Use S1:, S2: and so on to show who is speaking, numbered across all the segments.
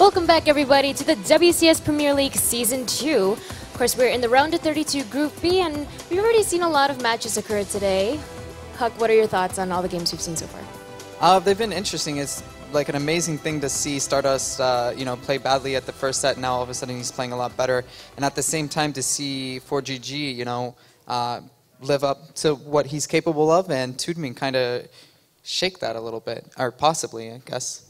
S1: Welcome back, everybody, to the WCS Premier League Season 2. Of course, we're in the round of 32 Group B, and we've already seen a lot of matches occur today. Huck, what are your thoughts on all the games we've seen so far?
S2: They've been interesting. It's like an amazing thing to see Stardust, play badly at the first set. Now all of a sudden he's playing a lot better, and at the same time to see ForGG, live up to what he's capable of, and Toodming kind of shake that a little bit, or possibly, I guess.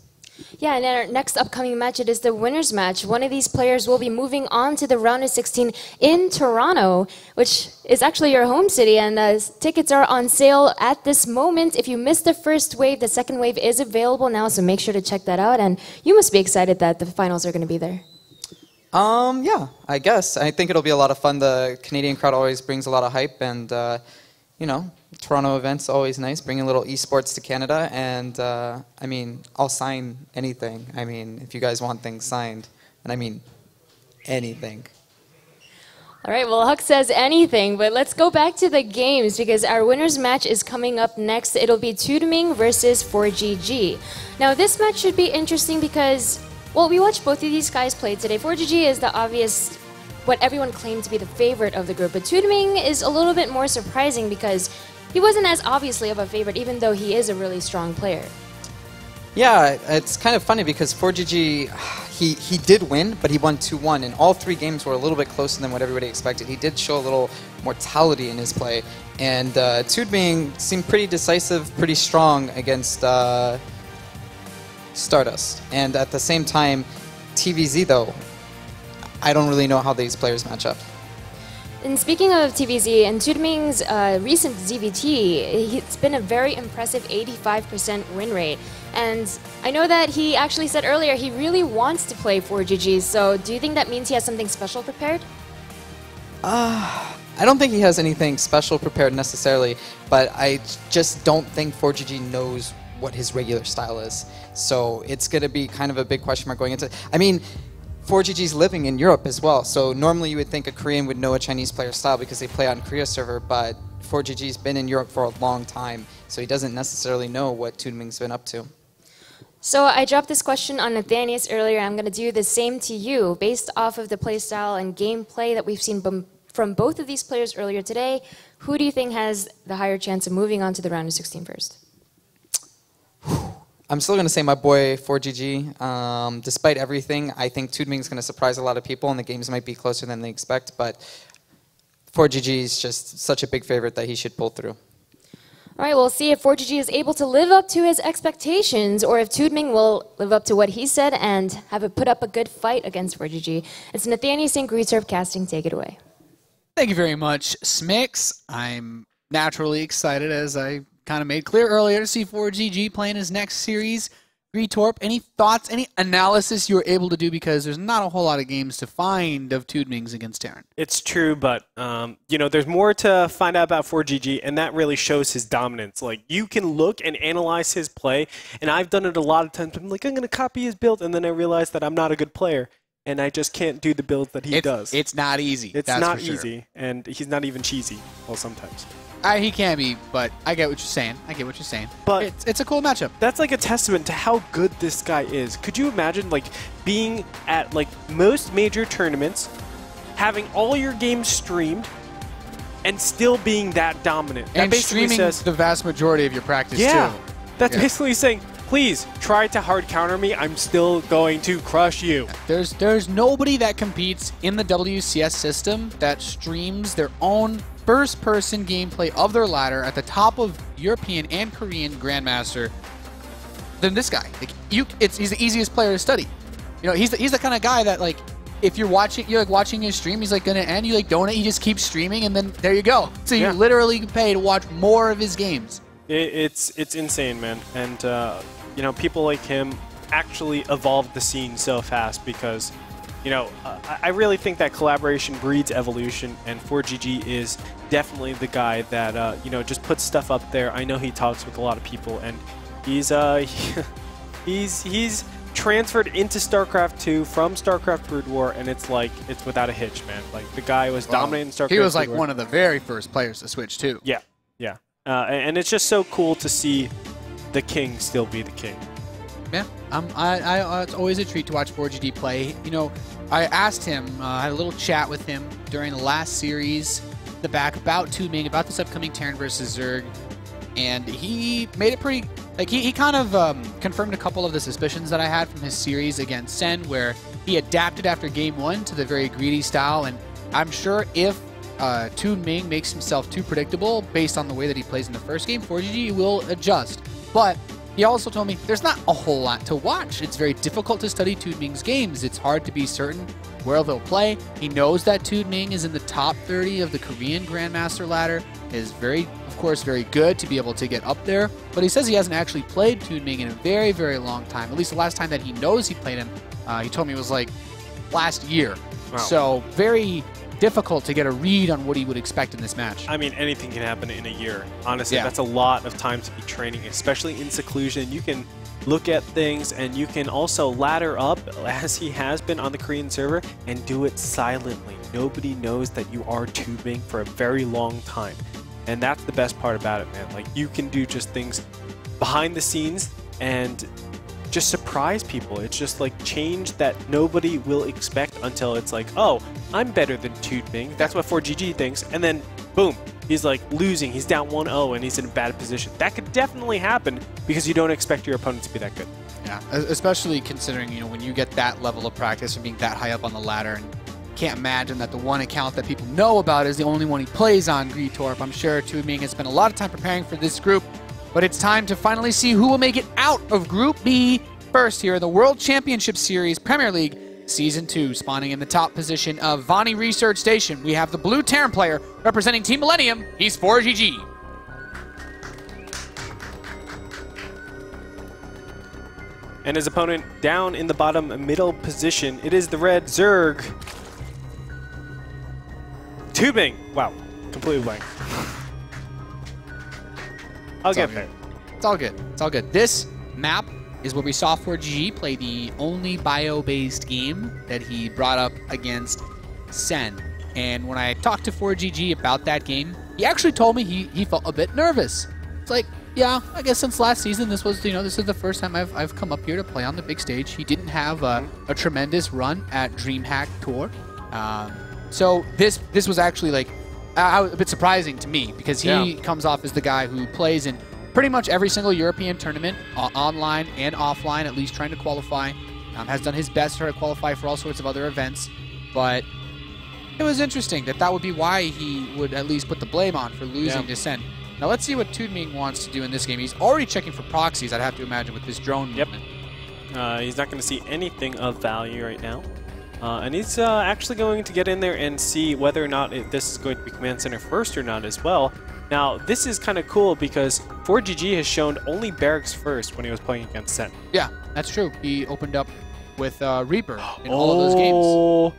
S1: Yeah, and in our next upcoming match, it is the winner's match. One of these players will be moving on to the round of 16 in Toronto, which is actually your home city, and tickets are on sale at this moment. If you missed the first wave, the second wave is available now, so make sure to check that out. And you must be excited that the finals are going to be there.
S2: Yeah, I guess. I think it'll be a lot of fun. The Canadian crowd always brings a lot of hype, and Toronto events always nice, bringing a little esports to Canada, and I'll sign anything. If you guys want things signed, and I mean anything.
S1: All right, well, Huck says anything, but let's go back to the games because our winner's match is coming up next. It'll be Toodming versus ForGG. Now, this match should be interesting because, well, we watched both of these guys play today. ForGG is the obvious, what everyone claimed to be the favorite of the group, but Toodming is a little bit more surprising because he wasn't as obviously of a favorite, even though he is a really strong player.
S2: Yeah, it's kind of funny because ForGG, he did win, but he won 2-1, and all three games were a little bit closer than what everybody expected. He did show a little mortality in his play, and Toodming seemed pretty decisive, pretty strong against Stardust. And at the same time, TvZ, though, I don't really know how these players match up.
S1: And speaking of TvZ, and Toodming's recent ZVT, it's been a very impressive 85% win rate. And I know that he actually said earlier he really wants to play ForGG, so do you think that means he has something special prepared?
S2: I don't think he has anything special prepared necessarily, but I just don't think ForGG knows what his regular style is. So it's going to be kind of a big question mark going into it. ForGG's living in Europe as well, so normally you would think a Korean would know a Chinese player's style because they play on Korea server, but ForGG's been in Europe for a long time, so he doesn't necessarily know what Toodming's been up to.
S1: So I dropped this question on Nathanius earlier. I'm going to do the same to you. Based off of the playstyle and gameplay that we've seen from both of these players earlier today, who do you think has the higher chance of moving on to the round of 16 first?
S2: I'm still going to say my boy ForGG. Despite everything, I think Toodming's going to surprise a lot of people, and the games might be closer than they expect, but ForGG is just such a big favorite that he should pull through.
S1: All right, we'll see if ForGG is able to live up to his expectations or if Toodming will live up to what he said and have it put up a good fight against ForGG. It's Nathaniel St. Greeter casting. Take it away.
S3: Thank you very much, Smix. I'm naturally excited, as I kind of made clear earlier, to see ForGG playing his next series. Greetorp, any thoughts, any analysis you were able to do, because there's not a whole lot of games to find of Toodming's against Terran?
S4: It's true, but there's more to find out about ForGG, and that really shows his dominance. Like, you can look and analyze his play, and I've done it a lot of times. I'm like, I'm going to copy his build, and then I realize that I'm not a good player, and I just can't do the builds that he does.
S3: It's not easy.
S4: It's not easy, and he's not even cheesy. Well, sometimes.
S3: He can be, but I get what you're saying. But it's a cool matchup.
S4: That's like a testament to how good this guy is. Could you imagine being at most major tournaments, having all your games streamed, and still being that dominant?
S3: And
S4: that
S3: streaming
S4: says,
S3: the vast majority of your practice
S4: too. That's
S3: yeah.
S4: basically saying, please try to hard counter me. I'm still going to crush you.
S3: There's nobody that competes in the WCS system that streams their own first-person gameplay of their ladder at the top of European and Korean Grandmaster than this guy. He's the easiest player to study. He's the kind of guy that if you're watching his stream, he's gonna end. You don't it. He just keeps streaming, and then there you go. So you literally pay to watch more of his games.
S4: It's insane, man. And people like him actually evolved the scene so fast because. I really think that collaboration breeds evolution, and ForGG is definitely the guy that, just puts stuff up there. I know he talks with a lot of people, and he's transferred into StarCraft II from StarCraft Brood War, and it's without a hitch, man. The guy was dominating StarCraft.
S3: He was one of the very first players to switch too.
S4: Yeah. And it's just so cool to see the king still be the king.
S3: Yeah, it's always a treat to watch ForGG play. You know, I asked him, I had a little chat with him during the last series, the back, about Toodming, about this upcoming Terran versus Zerg, and he made it pretty, like, he kind of confirmed a couple of the suspicions that I had from his series against Sen, where he adapted after game 1 to the very greedy style, and I'm sure if Toodming makes himself too predictable based on the way that he plays in the first game, ForGG will adjust. But he also told me there's not a whole lot to watch. It's very difficult to study Toodming's games. It's hard to be certain where they'll play. He knows that Toodming is in the top 30 of the Korean Grandmaster ladder. Is very, of course, very good to be able to get up there. But he says he hasn't actually played Toodming in a very, very long time. At least the last time that he knows he played him, he told me it was like last year. Wow. So very difficult to get a read on what he would expect in this match.
S4: I mean, anything can happen in a year. Honestly, that's a lot of time to be training, especially in seclusion. You can look at things, and you can also ladder up, as he has been on the Korean server, and do it silently. Nobody knows that you are tubing for a very long time. And that's the best part about it, man. Like, you can do just things behind the scenes and just surprise people. It's just like change that nobody will expect until it's like, oh, I'm better than Toodming. That's what ForGG thinks. And then, boom, he's like losing. He's down 1-0 and he's in a bad position. That could definitely happen because you don't expect your opponent to be that good.
S3: Yeah, especially considering, you know, when you get that level of practice and being that high up on the ladder, and can't imagine that the one account that people know about is the only one he plays on, Greetorp. I'm sure Toodming has spent a lot of time preparing for this group. But it's time to finally see who will make it out of Group B first here in the World Championship Series Premier League Season 2. Spawning in the top position of Vani Research Station, we have the blue Terran player representing Team Millennium. He's ForGG.
S4: And his opponent down in the bottom middle position, it is the red Zerg. Toodming. Wow, completely blank. I'll get there.
S3: It's all good. It's all good. This map is where we saw ForGG play the only bio-based game that he brought up against Sen. And when I talked to ForGG about that game, he actually told me he felt a bit nervous. It's like, yeah, I guess since last season, this was, you know, this is the first time I've come up here to play on the big stage. He didn't have a tremendous run at DreamHack Tour. So this was actually like a bit surprising to me, because he comes off as the guy who plays in pretty much every single European tournament, online and offline, at least trying to qualify. Has done his best to try to qualify for all sorts of other events. But it was interesting that would be why he would at least put the blame on for losing to Sen. Now let's see what Toodming wants to do in this game. He's already checking for proxies, I'd have to imagine, with this drone movement.
S4: He's not going to see anything of value right now. And he's actually going to get in there and see whether or not this is going to be Command Center first or not as well. Now, this is kind of cool because ForGG has shown only Barracks first when he was playing against Sen.
S3: Yeah, that's true. He opened up with Reaper in all of those games.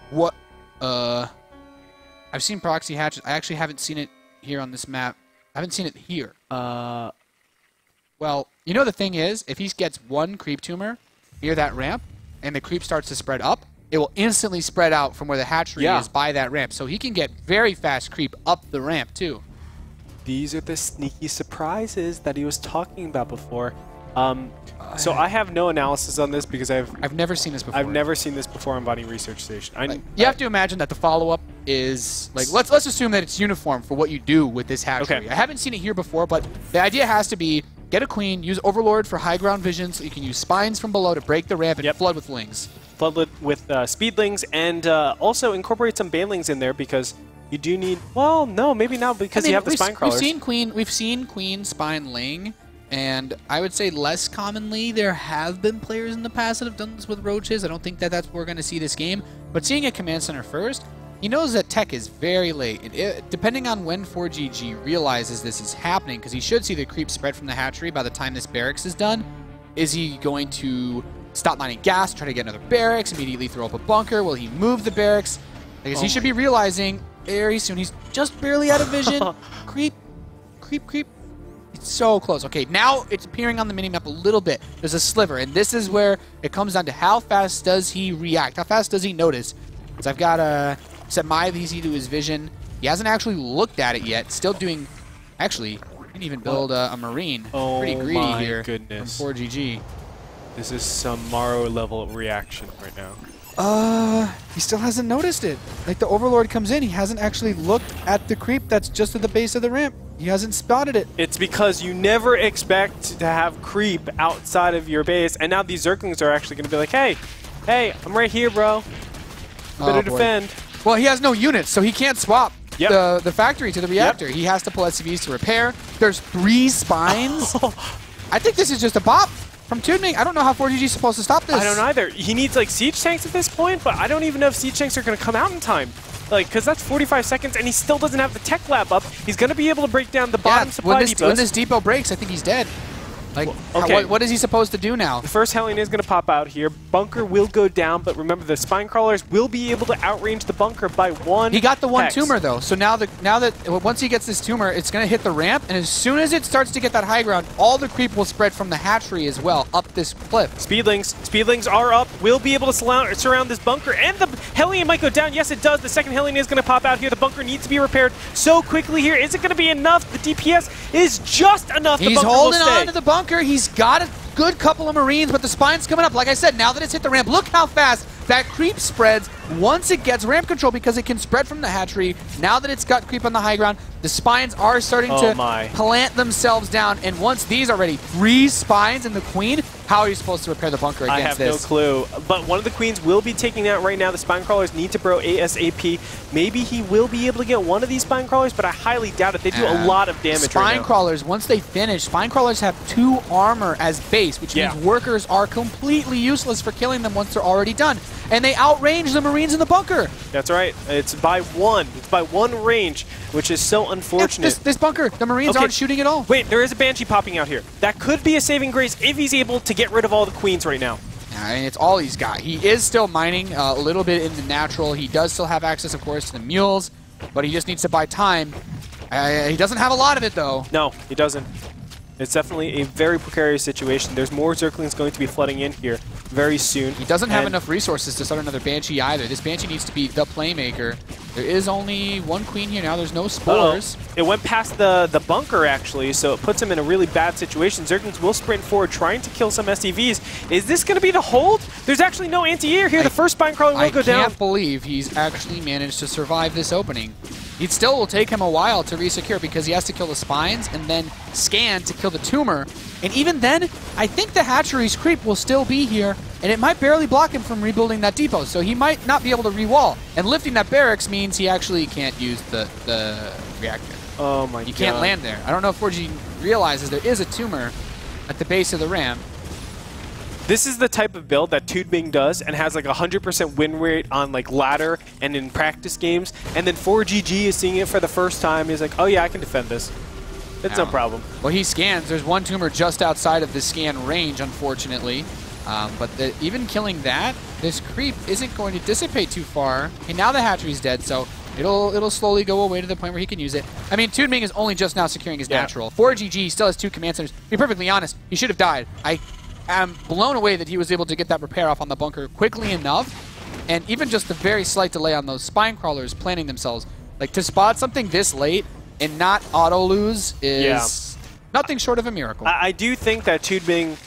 S3: What? I've seen proxy hatches. I actually haven't seen it here on this map. I haven't seen it here. Well, you know the thing is, if he gets one creep tumor near that ramp, and the creep starts to spread up, it will instantly spread out from where the hatchery is by that ramp. So he can get very fast creep up the ramp, too.
S4: These are the sneaky surprises that he was talking about before. So I have no analysis on this because I've
S3: never seen this before.
S4: I've never seen this before on Bonnie Research Station.
S3: You have to imagine that the follow-up is, like, let's assume that it's uniform for what you do with this hatchery. Okay. I haven't seen it here before, but the idea has to be get a queen, use Overlord for high ground vision so you can use spines from below to break the ramp and flood with lings.
S4: Flood with speedlings, and also incorporate some banelings in there because you do need, well, no, maybe not, because you have the spine crawlers.
S3: We've seen queen, spine, ling, and I would say less commonly there have been players in the past that have done this with roaches. I don't think that that's what we're going to see this game, but seeing a command center first, he knows that tech is very late. Depending on when ForGG realizes this is happening, because he should see the creep spread from the hatchery by the time this barracks is done, is he going to stop mining gas, try to get another barracks, immediately throw up a bunker? Will he move the barracks? Because he should be realizing very soon. He's just barely out of vision. Creep, creep, creep. It's so close. Okay, now it's appearing on the minimap a little bit. There's a sliver, and this is where it comes down to how fast does he react? How fast does he notice? Because I've got set my VC to his vision. He hasn't actually looked at it yet. Still doing... Actually, Can even build a Marine.
S4: Oh
S3: Pretty greedy
S4: my
S3: here
S4: goodness.
S3: from ForGG.
S4: This is some Maro level reaction right now.
S3: He still hasn't noticed it. Like, the Overlord comes in, he hasn't actually looked at the creep that's just at the base of the ramp. He hasn't spotted it.
S4: It's because you never expect to have creep outside of your base, and now these Zerglings are actually going to be like, hey, I'm right here, bro. Better defend.
S3: Well, he has no units, so he can't swap
S4: Yep.
S3: the factory to the reactor. He has to pull SCVs to repair. There's 3 spines. I think this is just a bop from Toodming. I don't know how ForGG is supposed to stop this.
S4: I don't either. He needs like siege tanks at this point, but I don't even know if siege tanks are going to come out in time. Like, because that's 45 seconds, and he still doesn't have the tech lab up. He's going to be able to break down the bottom supply depots.
S3: When this depot breaks, I think he's dead. Like,
S4: okay.
S3: What is he supposed to do now?
S4: The first Hellion is going to pop out here. Bunker will go down, but remember, the spine crawlers will be able to outrange the bunker by 1.
S3: He got the 1
S4: hex.
S3: tumor, though. So now that once he gets this tumor, it's going to hit the ramp, and as soon as it starts to get that high ground, all the creep will spread from the hatchery as well up this cliff.
S4: Speedlings are up. Will be able to surround this bunker, and the Hellion might go down. Yes, it does. The second Hellion is going to pop out here. The bunker needs to be repaired so quickly here. Is it going to be enough? The DPS is just enough.
S3: He's holding on to the bunker. He's got a good couple of Marines, but the spine's coming up. Like I said, now that it's hit the ramp, look how fast that creep spreads once it gets ramp control, because it can spread from the hatchery. Now that it's got creep on the high ground, the spines are starting to plant themselves down, and once these are ready, 3 spines and the queen, how are you supposed to repair the bunker against this?
S4: I have no clue, but one of the queens will be taking out right now. The spine crawlers need to bro ASAP. Maybe he will be able to get one of these spine crawlers, but I highly doubt it. They do a lot of damage right now.
S3: Spine crawlers, once they finish, spine crawlers have 2 armor as base, which means workers are completely useless for killing them once they're already done. And they outrange the Marines in the bunker.
S4: That's right. It's by 1. It's by 1 range, which is so unfortunate.
S3: This bunker, the Marines aren't shooting at all.
S4: Wait, there is a Banshee popping out here. That could be a saving grace if he's able to get rid of all the queens right now.
S3: I mean, it's all he's got. He is still mining a little bit in the natural. He does still have access, of course, to the mules, but he just needs to buy time. He doesn't have a lot of it, though.
S4: No, he doesn't. It's definitely a very precarious situation. There's more Zerglings going to be flooding in here very soon.
S3: He doesn't have enough resources to start another Banshee either. This Banshee needs to be the playmaker. There is only 1 queen here now. There's no spores.
S4: It went past the bunker, actually, so it puts him in a really bad situation. Zerglings will sprint forward, trying to kill some SCVs. Is this going to be the hold? There's actually no anti-air here. The first spine crawler will go down.
S3: I can't believe he's actually managed to survive this opening. It still will take him a while to resecure, because he has to kill the spines and then scan to kill the tumor. And even then, I think the hatchery's creep will still be here, and it might barely block him from rebuilding that depot, so he might not be able to re-wall. And lifting that barracks means he actually can't use the reactor.
S4: Oh my god.
S3: You can't land there. I don't know if ForGG realizes there is a tumor at the base of the ramp.
S4: This is the type of build that Toodming does and has like 100% win rate on like ladder and in practice games. And then ForGG is seeing it for the first time. He's like, oh yeah, I can defend this. It's no problem.
S3: Well, he scans. There's 1 tumor just outside of the scan range, unfortunately. But even killing that, this creep isn't going to dissipate too far. And now the hatchery's dead, so it'll slowly go away to the point where he can use it. I mean, Toodming is only just now securing his natural. ForGG still has 2 command centers. To be perfectly honest, he should have died. I'm blown away that he was able to get that repair off on the bunker quickly enough, and even just the very slight delay on those spine crawlers planning themselves. Like, to spot something this late and not auto-lose is nothing short of a miracle.
S4: I do think that Toodming,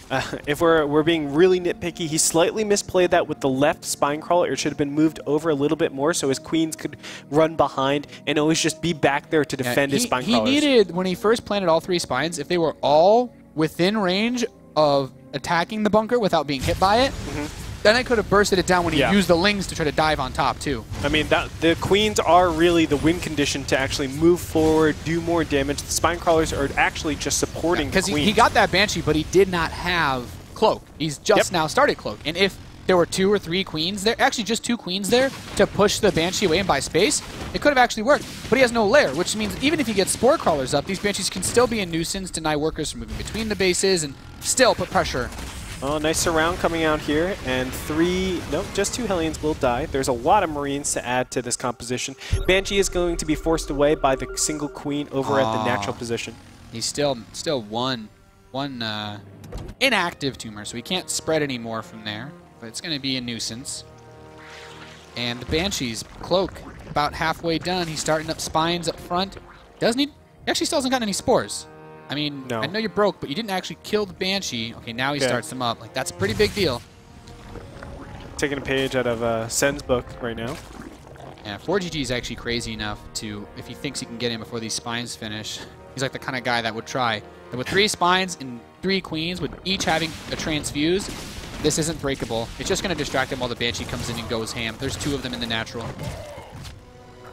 S4: if we're being really nitpicky, he slightly misplayed that with the left spine crawler. It should have been moved over a little bit more so his queens could run behind and always just be back there to defend his spine crawlers.
S3: He needed, when he first planted all 3 spines, if they were all within range of attacking the bunker without being hit by it, then I could have bursted it down when he used the lings to try to dive on top, too.
S4: I mean, the queens are really the win condition to actually move forward, do more damage. The spine crawlers are actually just supporting the queens.
S3: Because he got that Banshee, but he did not have Cloak. He's just now started Cloak. And if there were 2 or 3 queens there, actually just 2 queens there, to push the Banshee away and buy space, it could have actually worked. But he has no lair, which means even if he gets Spore Crawlers up, these Banshees can still be a nuisance, deny workers from moving between the bases, and still put pressure.
S4: Oh, nice surround coming out here, and just 2 Hellions will die. There's a lot of Marines to add to this composition. Banshee is going to be forced away by the single queen over at the natural position.
S3: He's still one inactive tumor, so he can't spread any more from there, but it's going to be a nuisance. And the Banshee's Cloak about halfway done. He's starting up spines up front. He actually still hasn't gotten any spores. I mean,
S4: No.
S3: I know you're broke, but you didn't actually kill the Banshee. Okay, now he
S4: Okay.
S3: starts them up. Like, that's a pretty big deal.
S4: Taking a page out of Sen's book right now.
S3: Yeah, 4GG is actually crazy enough to, if he thinks he can get in before these spines finish, he's like the kind of guy that would try. And with 3 spines and 3 queens, with each having a transfuse, this isn't breakable. It's just going to distract him while the Banshee comes in and goes ham. There's 2 of them in the natural.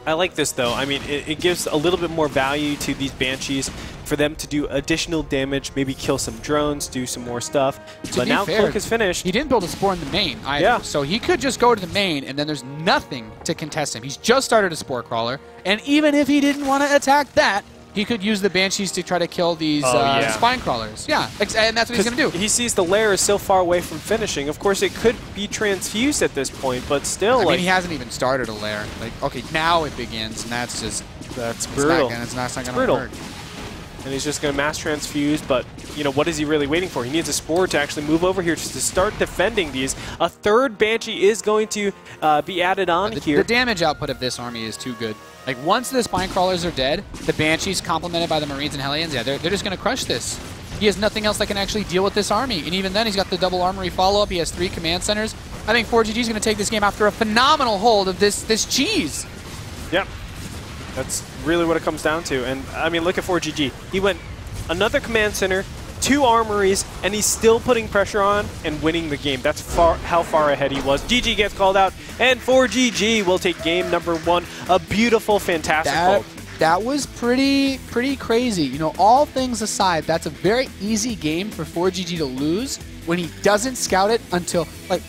S4: I like this, though. I mean, it gives a little bit more value to these Banshees for them to do additional damage, maybe kill some drones, do some more stuff. But now Cloak is finished.
S3: He didn't build a Spore in the main either.
S4: Yeah.
S3: So he could just go to the main, and then there's nothing to contest him. He's just started a Spore Crawler, and even if he didn't want to attack that, he could use the Banshees to try to kill these Spine Crawlers. Yeah, and that's what he's going to do.
S4: He sees the lair is so far away from finishing. Of course, it could be transfused at this point, but still,
S3: I mean, he hasn't even started a lair. Like, okay, now it begins, and that's just...
S4: That's brutal.
S3: It's not going to work.
S4: And he's just going to mass transfuse, but, you know, what is he really waiting for? He needs a Spore to actually move over here just to start defending these. A 3rd Banshee is going to be added on here.
S3: The damage output of this army is too good. Like, once the Spine Crawlers are dead, the Banshees complemented by the Marines and Hellions, yeah, they're just going to crush this. He has nothing else that can actually deal with this army. And even then, he's got the double armory follow-up. He has 3 command centers. I think 4GG is going to take this game after a phenomenal hold of this cheese.
S4: Yep. That's really what it comes down to. And, I mean, look at 4GG. He went another command center, 2 armories, and he's still putting pressure on and winning the game. That's how far ahead he was. GG gets called out, and 4GG will take game number 1. A beautiful, fantastic hold.
S3: That was pretty crazy. You know, all things aside, that's a very easy game for 4GG to lose when he doesn't scout it until, like,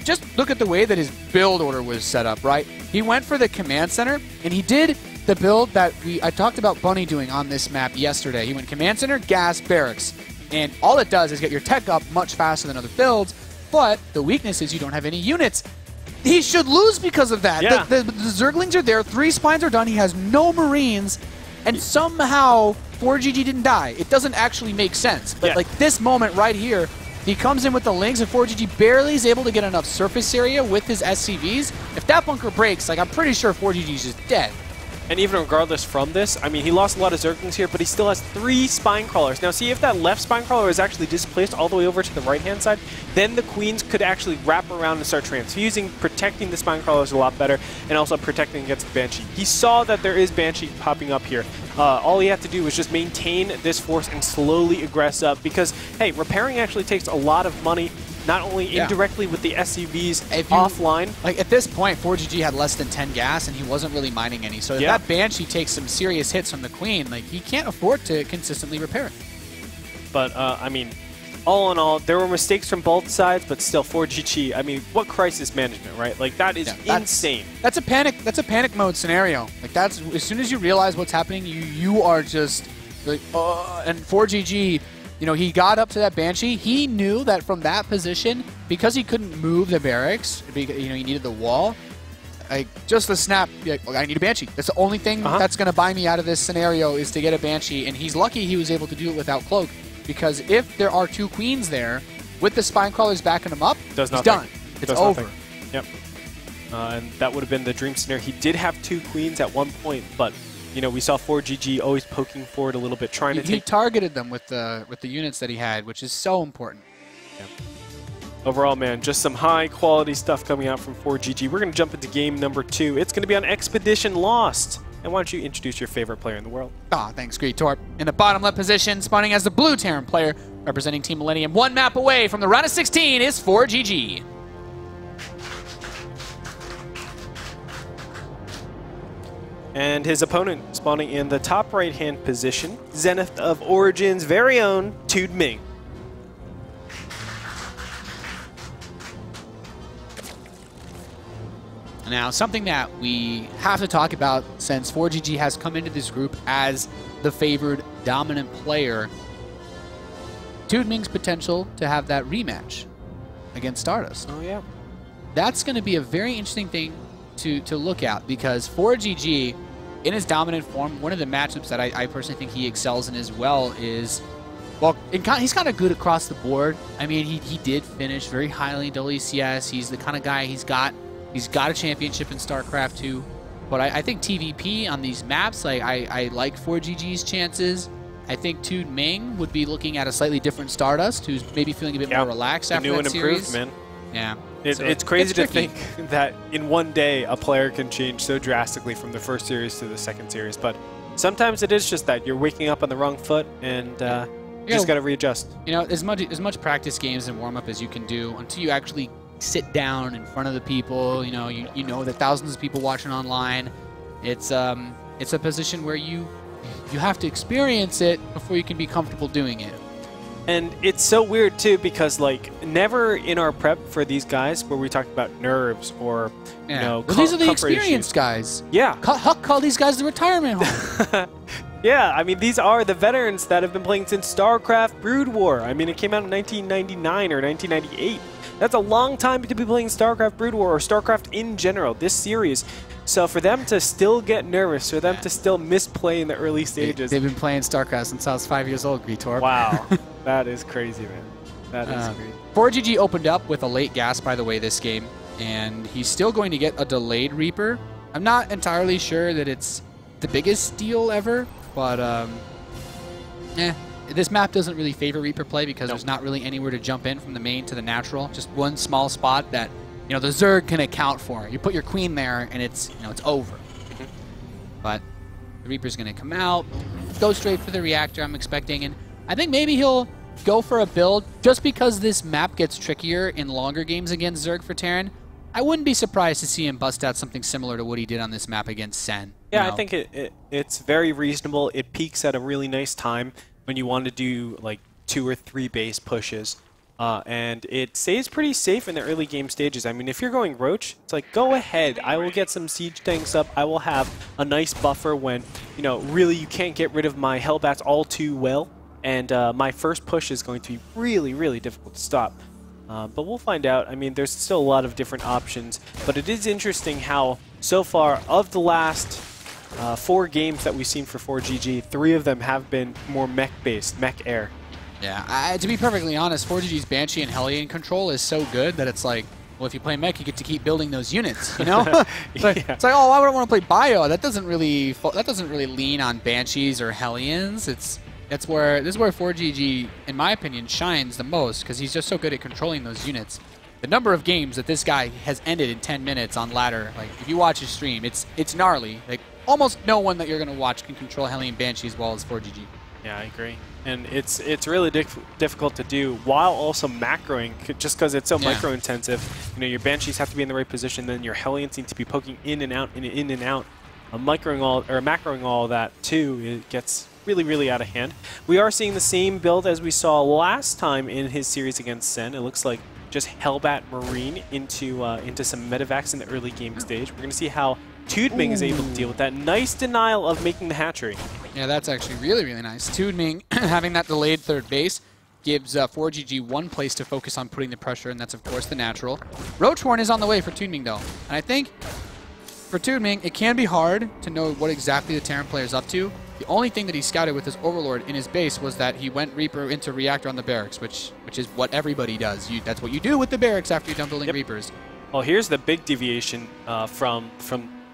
S3: just look at the way that his build order was set up, right? He went for the command center, and he did the build that I talked about Bunny doing on this map yesterday. He went command center, gas, barracks. And all it does is get your tech up much faster than other builds, but the weakness is you don't have any units. He should lose because of that.
S4: Yeah.
S3: The Zerglings are there, 3 spines are done, he has no Marines, and somehow 4GG didn't die. It doesn't actually make sense. But like this moment right here, he comes in with the Lings, and 4GG barely is able to get enough surface area with his SCVs. If that bunker breaks, like, I'm pretty sure 4GG is just dead.
S4: And even regardless from this, I mean, he lost a lot of Zerglings here, but he still has 3 Spine Crawlers. Now, see, if that left Spine Crawler is actually displaced all the way over to the right-hand side, then the Queens could actually wrap around and start transfusing, protecting the Spine Crawlers a lot better, and also protecting against the Banshee. He saw that there is Banshee popping up here. All he had to do was just maintain this force and slowly aggress up, because, hey, repairing actually takes a lot of money, not only indirectly with the SCVs offline.
S3: Like, at this point, 4GG had less than 10 gas, and he wasn't really mining any. So if that Banshee takes some serious hits from the Queen, like, he can't afford to consistently repair it.
S4: But, I mean, all in all, there were mistakes from both sides, but still, 4GG, I mean, what crisis management, right? Like, that is insane.
S3: That's a panic mode scenario. Like, that's, as soon as you realize what's happening, you are just, like, and 4GG... You know, he got up to that Banshee. He knew that from that position, because he couldn't move the barracks, you know, he needed the wall, like, just the snap, like, I need a Banshee. That's the only thing that's going to buy me out of this scenario is to get a Banshee, and he's lucky he was able to do it without Cloak, because if there are 2 Queens there, with the Spine Crawlers backing him up, he's done. It's over.
S4: Yep. And that would have been the dream scenario. He did have 2 Queens at one point, but... You know, we saw 4GG always poking forward a little bit, trying to take...
S3: He targeted them with the units that he had, which is so important.
S4: Yeah. Overall, man, just some high-quality stuff coming out from 4GG. We're going to jump into game number 2. It's going to be on Expedition Lost. And why don't you introduce your favorite player in the world?
S3: Thanks, Great Torp. In the bottom left position, spawning as the blue Terran player, representing Team Millennium. 1 map away from the round of 16 is 4GG.
S4: And his opponent spawning in the top right-hand position, Zenith of Origin's very own Toodming.
S3: Now, something that we have to talk about, since 4GG has come into this group as the favored dominant player, Toodming's potential to have that rematch against Stardust.
S4: Oh, yeah.
S3: That's going to be a very interesting thing to look at, because 4GG, in his dominant form, one of the matchups that I personally think he excels in as well is, well, he's kind of good across the board. I mean, he did finish very highly in WCS. He's the kind of guy, he's got a championship in StarCraft II. But I think TVP on these maps, like, I like 4GG's chances. I think Toodming would be looking at a slightly different Stardust, who's maybe feeling a bit more relaxed after
S4: new
S3: that
S4: and
S3: series.
S4: improved, man.
S3: Yeah.
S4: It's crazy to think that in one day a player can change so drastically from the first series to the second series. But sometimes it is just that. You're waking up on the wrong foot and you just got to readjust.
S3: You know, as much practice games and warm-up as you can do until you actually sit down in front of the people, you know that thousands of people watching online. It's a position where you have to experience it before you can be comfortable doing it.
S4: And it's so weird, too, because, like, never in our prep for these guys where we talked about nerves or, you know,
S3: well, these are the experienced guys.
S4: Yeah.
S3: Huck called these guys the retirement home.
S4: Yeah, I mean, these are the veterans that have been playing since StarCraft Brood War. I mean, it came out in 1999 or 1998. That's a long time to be playing StarCraft Brood War or StarCraft in general, this series. So for them to still get nervous, for them to still misplay in the early stages.
S3: They've been playing StarCraft since I was 5 years old, Gritor.
S4: Wow. That is crazy, man. That is crazy.
S3: ForGG opened up with a late gas, by the way, this game, and he's still going to get a delayed Reaper. I'm not entirely sure that it's the biggest deal ever, but this map doesn't really favor Reaper play because there's not really anywhere to jump in from the main to the natural. Just one small spot that the Zerg can account for. You put your queen there, and it's over. But the Reaper's going to come out, go straight for the reactor, I'm expecting, and I think maybe he'll go for a build just because this map gets trickier in longer games against Zerg for Terran. I wouldn't be surprised to see him bust out something similar to what he did on this map against Sen.
S4: Yeah, I think it's very reasonable. It peaks at a really nice time when you want to do like 2 or 3 base pushes. And it stays pretty safe in the early game stages. I mean, if you're going Roach, it's like, go ahead. I will get some siege tanks up. I will have a nice buffer when, really you can't get rid of my Hellbats all too well. And my first push is going to be really, really difficult to stop. But we'll find out. I mean, there's still a lot of different options. But it is interesting how, so far, of the last 4 games that we've seen for ForGG, 3 of them have been more mech-based, mech-air.
S3: Yeah, to be perfectly honest, ForGG's Banshee and Hellion control is so good that it's like, well, if you play mech, you get to keep building those units, It's like, oh, why would I want to play Bio? That doesn't really lean on Banshees or Hellions. This is where ForGG, in my opinion, shines the most because he's just so good at controlling those units. The number of games that this guy has ended in 10 minutes on ladder, like if you watch his stream, it's gnarly. Like almost no one that you're gonna watch can control Hellion Banshee as well as ForGG.
S4: Yeah, I agree. And it's really difficult to do while also macroing, just because it's so micro-intensive. Your Banshees have to be in the right position, then your Hellions need to be poking in and out, in and out. Macroing all of that too, it gets really, really out of hand. We are seeing the same build as we saw last time in his series against Sen. It looks like just Hellbat Marine into some Medivacs in the early game stage. We're going to see how Toodming is able to deal with that. Nice denial of making the hatchery.
S3: Yeah, that's actually really, really nice. Toodming having that delayed third base gives ForGG one place to focus on putting the pressure, and that's, of course, the natural. Roachhorn is on the way for Toodming, though. And I think for Toodming, it can be hard to know what exactly the Terran player is up to. The only thing that he scouted with his Overlord in his base was that he went Reaper into Reactor on the barracks, which is what everybody does. That's what you do with the barracks after you're done building Reapers.
S4: Well, here's the big deviation from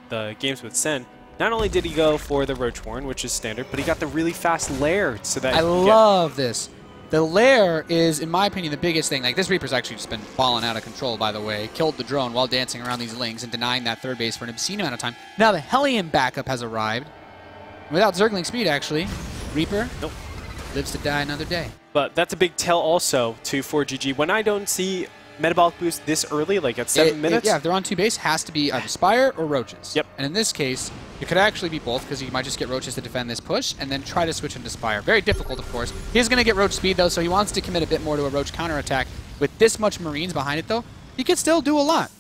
S4: the games with Sen. Not only did he go for the Roachhorn, which is standard, but he got the really fast lair so that
S3: I love this. The lair is, in my opinion, the biggest thing. Like, this Reaper's actually just been falling out of control, by the way. Killed the drone while dancing around these lings and denying that third base for an obscene amount of time. Now the Hellion backup has arrived. Without Zergling speed, actually, Reaper lives to die another day.
S4: But that's a big tell also to ForGG. When I don't see metabolic boost this early, like at 7 minutes?
S3: Yeah, if they're on 2 base, has to be either Spire or Roaches.
S4: Yep.
S3: And in this case, it could actually be both because you might just get Roaches to defend this push and then try to switch into Spire. Very difficult, of course. He's going to get Roach speed, though, so he wants to commit a bit more to a Roach counterattack. With this much Marines behind it, though, he could still do a lot.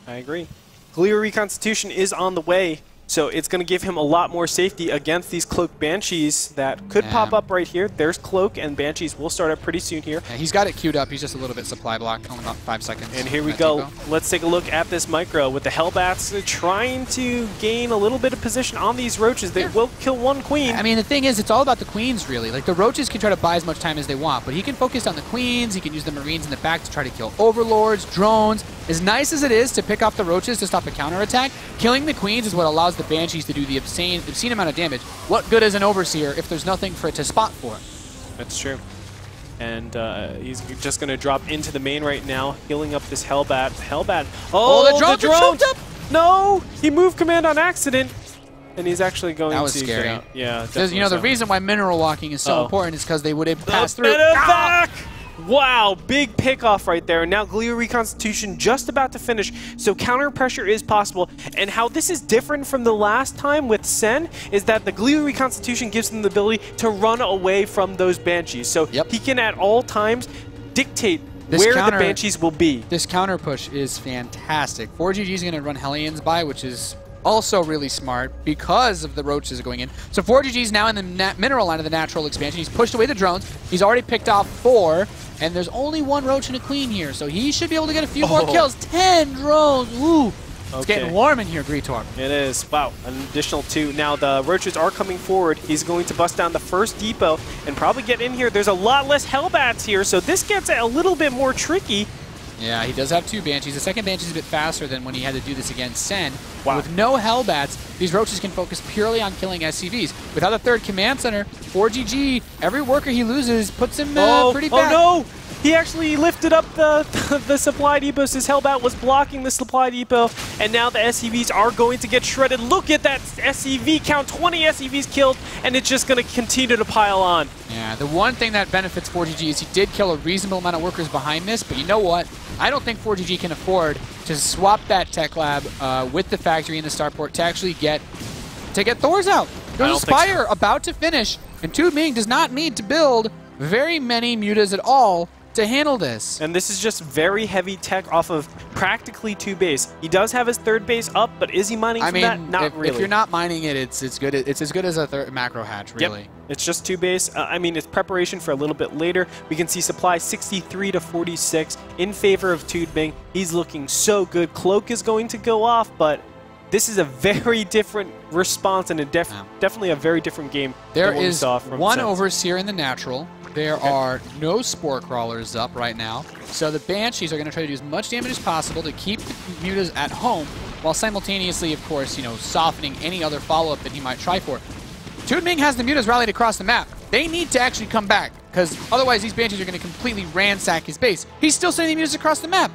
S4: I agree. Clear Reconstitution is on the way, so it's going to give him a lot more safety against these Cloak Banshees that could pop up right here. There's Cloak, and Banshees will start up pretty soon here.
S3: Yeah, he's got it queued up. He's just a little bit supply blocked, only about 5 seconds.
S4: And here we go. Let's take a look at this micro with the Hellbats trying to gain a little bit of position on these Roaches. They will kill one Queen.
S3: I mean, the thing is, it's all about the Queens, really. Like, the Roaches can try to buy as much time as they want, but he can focus on the Queens. He can use the Marines in the back to try to kill Overlords, drones. As nice as it is to pick off the roaches to stop a counterattack, killing the queens is what allows the banshees to do the obscene amount of damage. What good is an overseer if there's nothing for it to spot for?
S4: That's true. And he's just going to drop into the main right now, healing up this Hellbat. Oh,
S3: the drone!
S4: No! He moved command on accident. And he's actually going
S3: that was
S4: to
S3: scary.
S4: get out. Yeah,
S3: because you know the reason why mineral walking is so important is because they would have passed through.
S4: Back! Wow, big pickoff right there. And now Glio Reconstitution just about to finish, so counter pressure is possible. And how this is different from the last time with Sen is that the Glio Reconstitution gives him the ability to run away from those Banshees. So he can at all times dictate where the Banshees will be.
S3: This counter push is fantastic. ForGG is going to run Hellions by, which is also really smart because of the roaches going in. So ForGG is now in the mineral line of the natural expansion. He's pushed away the drones. He's already picked off 4, and there's only 1 roach and a queen here, so he should be able to get a few more kills. 10 drones. Ooh. It's getting warm in here, Greetor.
S4: It is. Wow, an additional 2. Now the roaches are coming forward. He's going to bust down the first depot and probably get in here. There's a lot less Hellbats here, so this gets a little bit more tricky.
S3: Yeah, he does have 2 Banshees. The second Banshee is a bit faster than when he had to do this against Sen.
S4: Wow.
S3: With no Hellbats, these roaches can focus purely on killing SCVs. Without a 3rd command center, ForGG, every worker he loses puts him pretty bad.
S4: Oh no! He actually lifted up the supply depots. His Hellbat was blocking the supply depot, and now the SCVs are going to get shredded. Look at that SCV count, 20 SCVs killed, and it's just going to continue to pile on.
S3: Yeah, the one thing that benefits ForGG is he did kill a reasonable amount of workers behind this, but you know what? I don't think ForGG can afford to swap that tech lab with the factory and the starport to actually get Thors out. There's a Spire about to finish, and Toodming does not need to build very many mutas at all to handle this.
S4: And this is just very heavy tech off of practically 2 base. He does have his 3rd base up, but is he mining from that? Not really.
S3: If you're not mining it, it's as good as a macro hatch, really.
S4: Yep. It's just 2 base. I mean, it's preparation for a little bit later. We can see supply 63 to 46 in favor of Toodming. He's looking so good. Cloak is going to go off, but this is a very different response and definitely a very different game
S3: there
S4: than what we
S3: is
S4: saw from
S3: one
S4: Sens.
S3: Overseer in the natural. There are no Spore Crawlers up right now, so the Banshees are going to try to do as much damage as possible to keep the mutas at home, while simultaneously, of course, softening any other follow-up that he might try for. Toodming has the mutas rallied across the map. They need to actually come back, because otherwise these Banshees are going to completely ransack his base. He's still sending the mutas across the map.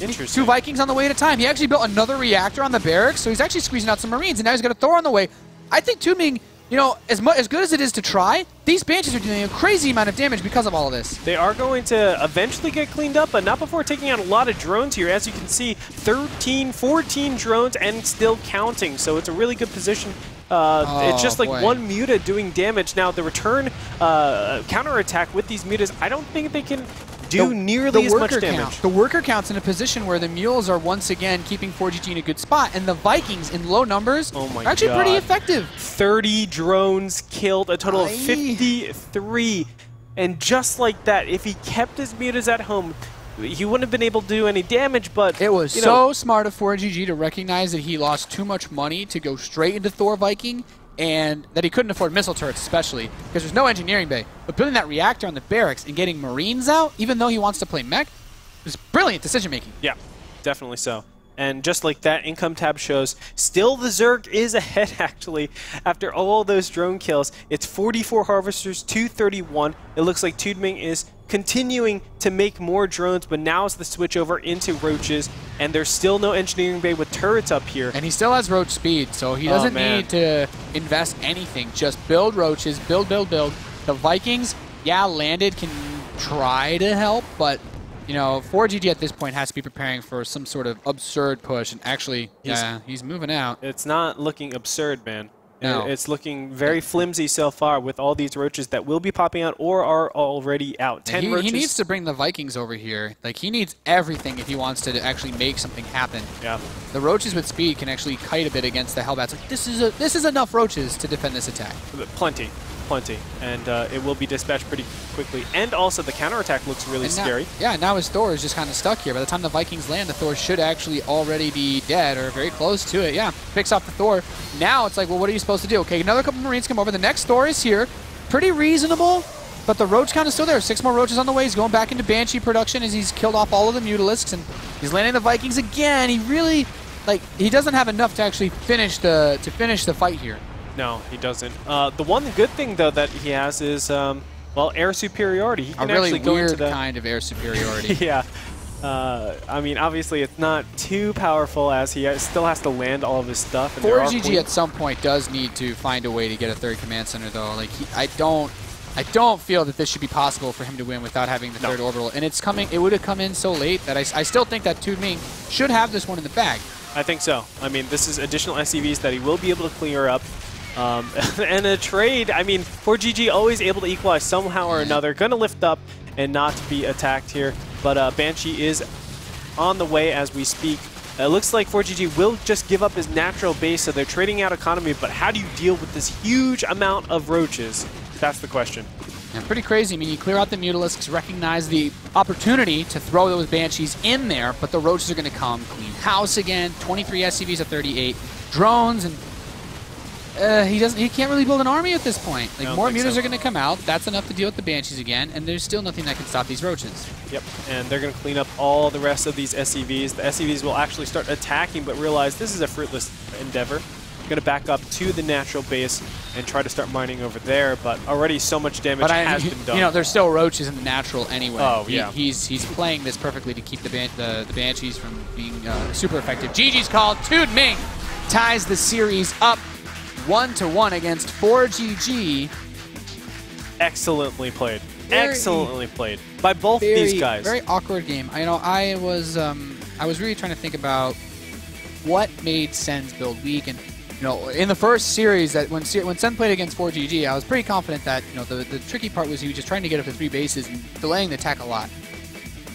S4: Interesting.
S3: 2 Vikings on the way at a time. He actually built another reactor on the barracks, so he's actually squeezing out some Marines, and now he's got a Thor on the way. I think Toodming, as good as it is to try, these Banshees are doing a crazy amount of damage because of all of this.
S4: They are going to eventually get cleaned up, but not before taking out a lot of drones here. As you can see, 13, 14 drones and still counting, so it's a really good position. It's just like one muta doing damage. Now, the return counterattack with these mutas, I don't think they can do nearly as much damage.
S3: The worker count's in a position where the mules are once again keeping ForGG in a good spot, and the Vikings in low numbers are actually pretty effective.
S4: 30 drones killed, a total of 53. And just like that, if he kept his mutas at home, he wouldn't have been able to do any damage, but
S3: it was so smart of ForGG to recognize that he lost too much money to go straight into Thor Viking, and that he couldn't afford missile turrets, especially because there's no engineering bay. But building that reactor on the barracks and getting Marines out, even though he wants to play mech, is brilliant decision making.
S4: Yeah, definitely so. And just like that, income tab shows still the Zerg is ahead, actually, after all those drone kills. It's 44 harvesters, 231. It looks like Toodming is continuing to make more drones, but now it's the switch over into roaches, and there's still no engineering bay with turrets up here.
S3: And he still has roach speed, so he doesn't need to invest anything. Just build roaches, build. The Vikings, landed, can try to help, but ForGG at this point has to be preparing for some sort of absurd push, and actually, he's moving out.
S4: It's not looking absurd, man.
S3: No.
S4: It's looking very flimsy so far with all these roaches that will be popping out or are already out. 10 roaches.
S3: He needs to bring the Vikings over here. Like, he needs everything if he wants to actually make something happen.
S4: Yeah.
S3: The roaches with speed can actually kite a bit against the Hellbats. Like, this is enough roaches to defend this attack.
S4: Plenty. And it will be dispatched pretty quickly. And also, the counterattack looks really scary.
S3: Yeah, now his Thor is just kind of stuck here. By the time the Vikings land, the Thor should actually already be dead or very close to it. Yeah, picks off the Thor. Now it's like, well, what are you supposed to do? Okay, another couple Marines come over. The next Thor is here. Pretty reasonable, but the roach count is still there. 6 more roaches on the way. He's going back into Banshee production as he's killed off all of the Mutalisks. And He's landing the Vikings again. He really, like, he doesn't have enough to actually finish the fight here.
S4: No, he doesn't. The one good thing, though, that he has is, well, air superiority. He can
S3: a really
S4: actually go
S3: weird
S4: into the
S3: kind of air superiority.
S4: yeah. I mean, obviously, it's not too powerful as he still has to land all of his stuff. And
S3: ForGG at some point does need to find a way to get a third command center, though. Like, I don't feel that this should be possible for him to win without having the third orbital. And it's coming. It would have come in so late that I still think that Toodming should have this one in the bag.
S4: I think so. I mean, this is additional SCVs that he will be able to clear up. And a trade, I mean, ForGG always able to equalize somehow or another. Going to lift up and not be attacked here. But Banshee is on the way as we speak. It looks like ForGG will just give up his natural base, so they're trading out economy. But how do you deal with this huge amount of roaches? That's the question.
S3: Yeah, pretty crazy. I mean, you clear out the Mutalisks, recognize the opportunity to throw those Banshees in there, but the roaches are going to come. Clean house again, 23 SCVs at 38. Drones, and he can't really build an army at this point. Like, more mutas are going to come out. That's enough to deal with the Banshees again, and there's still nothing that can stop these roaches.
S4: Yep, and they're going to clean up all the rest of these SCVs. The SCVs will actually start attacking, but realize this is a fruitless endeavor. Going to back up to the natural base and try to start mining over there, but already so much damage has been done.
S3: You know, there's still roaches in the natural anyway.
S4: Oh, yeah.
S3: He's playing this perfectly to keep the Banshees from being super effective. GG's called. Toodming ties the series up 1-1 against ForGG.
S4: Excellently played. Excellently played by both these guys.
S3: Very awkward game. I was really trying to think about what made Sen's build weak, and you know, in the first series that when Sen played against ForGG, I was pretty confident that, you know, the tricky part was he was just trying to get up to 3 bases and delaying the tech a lot.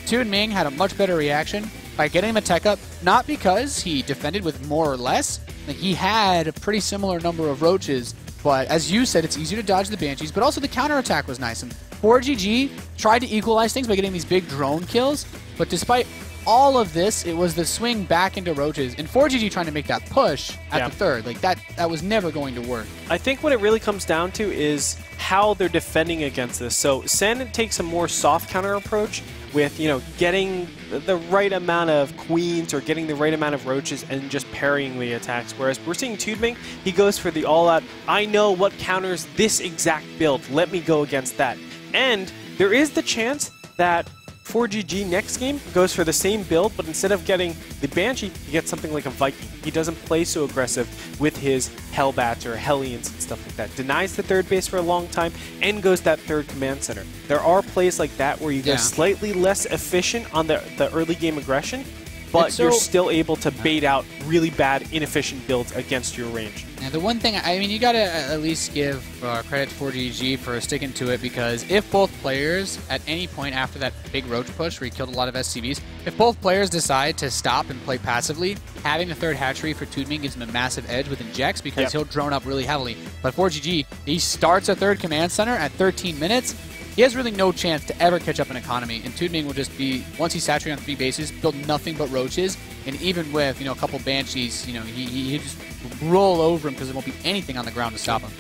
S3: Toodming had a much better reaction by getting him a tech up, not because he defended with more or less. Like, he had a pretty similar number of roaches, but as you said, it's easier to dodge the Banshees, but also the counterattack was nice. And ForGG tried to equalize things by getting these big drone kills, but despite all of this, it was the swing back into roaches, and ForGG trying to make that push at the third. Like, that was never going to work.
S4: I think what it really comes down to is how they're defending against this. So Sen takes a more soft counter approach with, you know, getting the right amount of queens or getting the right amount of roaches and just parrying the attacks. Whereas we're seeing Toodming, he goes for the all-out, I know what counters this exact build, let me go against that. And there is the chance that ForGG next game goes for the same build, but instead of getting the Banshee, he gets something like a Viking. He doesn't play so aggressive with his Hellbats or Hellions and stuff like that. Denies the third base for a long time and goes that third command center. There are plays like that where you go slightly less efficient on the early game aggression, but you're still able to bait out really bad, inefficient builds against your range.
S3: And the one thing, I mean, you got to at least give credit to ForGG for sticking to it, because if both players, at any point after that big roach push where he killed a lot of SCVs, if both players decide to stop and play passively, having the third hatchery for Toodming gives him a massive edge with injects, because he'll drone up really heavily. But ForGG, he starts a third command center at 13 minutes. He has really no chance to ever catch up in economy, and Toodming will just be, once he's saturated on 3 bases, build nothing but roaches, and even with, you know, a couple Banshees, you know, he just roll over him because there won't be anything on the ground to stop him.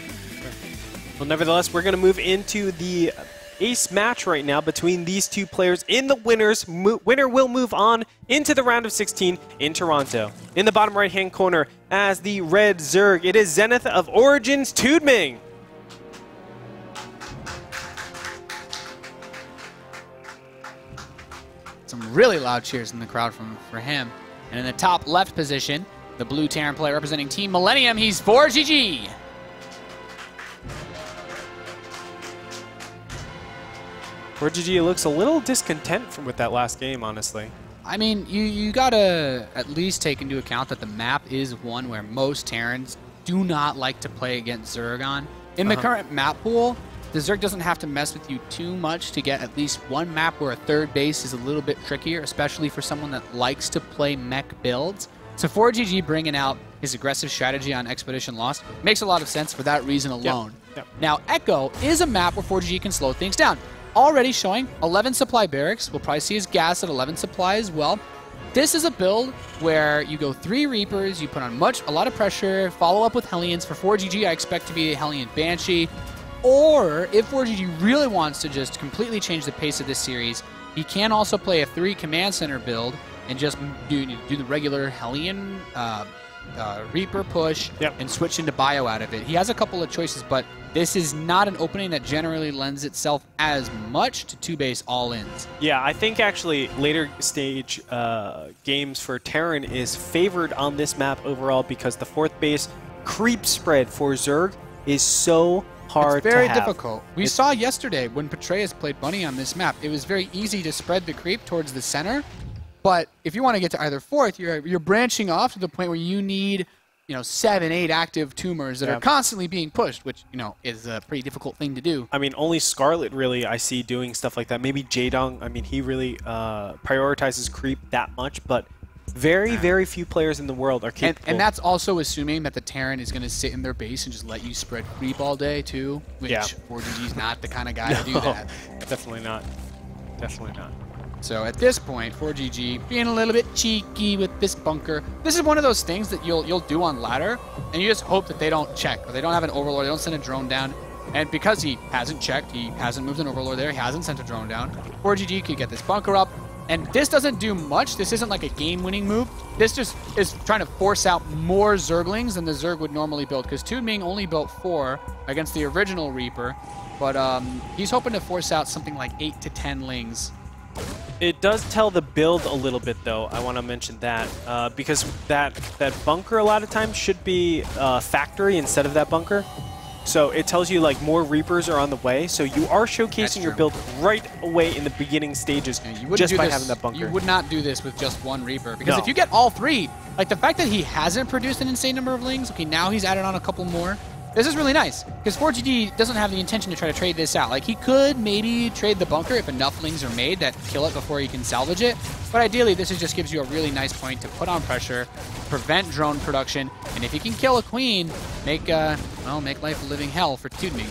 S4: Well, nevertheless, we're going to move into the ace match right now between these two players in the winners. Winner will move on into the round of 16 in Toronto. In the bottom right-hand corner, as the red Zerg, it is Zenith of Origins Toodming.
S3: Some really loud cheers in the crowd for him. And in the top left position, the blue Terran player representing Team Millennium, he's ForGG.
S4: ForGG looks a little discontent with that last game, honestly.
S3: I mean, you gotta at least take into account that the map is one where most Terrans do not like to play against Zerg on. In the current map pool, the Zerg doesn't have to mess with you too much to get at least one map where a third base is a little bit trickier, especially for someone that likes to play mech builds. So ForGG bringing out his aggressive strategy on Expedition Lost makes a lot of sense for that reason alone. Now, Echo is a map where ForGG can slow things down. Already showing 11 supply barracks. We'll probably see his gas at 11 supply as well. This is a build where you go 3 Reapers, you put on a lot of pressure, follow up with Hellions. For ForGG, I expect to be a Hellion Banshee. Or, if ForGG really wants to just completely change the pace of this series, he can also play a 3 command center build and just do the regular Hellion Reaper push and switch into bio out of it. He has a couple of choices, but this is not an opening that generally lends itself as much to two-base all-ins.
S4: Yeah, I think actually later stage games for Terran is favored on this map overall because the fourth base creep spread for Zerg is so hard to have.
S3: It's very difficult. We saw yesterday when Patreus played Bunny on this map, it was very easy to spread the creep towards the center. But if you want to get to either fourth, you're branching off to the point where you need, 7, 8 active tumors that are constantly being pushed, which, is a pretty difficult thing to do.
S4: I mean, only Scarlet really I see doing stuff like that. Maybe Jaedong, I mean, he really prioritizes creep that much, but very, very few players in the world are capable.
S3: And that's also assuming that the Terran is going to sit in their base and just let you spread creep all day, too, which ForGG's not the kind of guy to do that.
S4: Definitely not. Definitely not.
S3: So at this point, ForGG being a little bit cheeky with this bunker. This is one of those things that you'll do on ladder, and you just hope that they don't check, or they don't have an overlord, they don't send a drone down. And because he hasn't checked, he hasn't moved an overlord there, he hasn't sent a drone down, ForGG could get this bunker up. And this doesn't do much. This isn't like a game-winning move. This just is trying to force out more Zerglings than the Zerg would normally build, because Toodming only built 4 against the original Reaper, but he's hoping to force out something like 8 to 10 lings.
S4: It does tell the build a little bit, though. I want to mention that because that bunker a lot of times should be factory instead of that bunker. So it tells you like more Reapers are on the way. So you are showcasing your build right away in the beginning stages just by having that bunker.
S3: You would not do this with just one Reaper, because if you get all 3, like the fact that he hasn't produced an insane number of lings, okay, now he's added on a couple more. This is really nice, because ForGG doesn't have the intention to try to trade this out. Like, he could maybe trade the bunker if enough lings are made that kill it before he can salvage it. But ideally, this just gives you a really nice point to put on pressure, prevent drone production, and if you can kill a queen, make life a living hell for Toodming.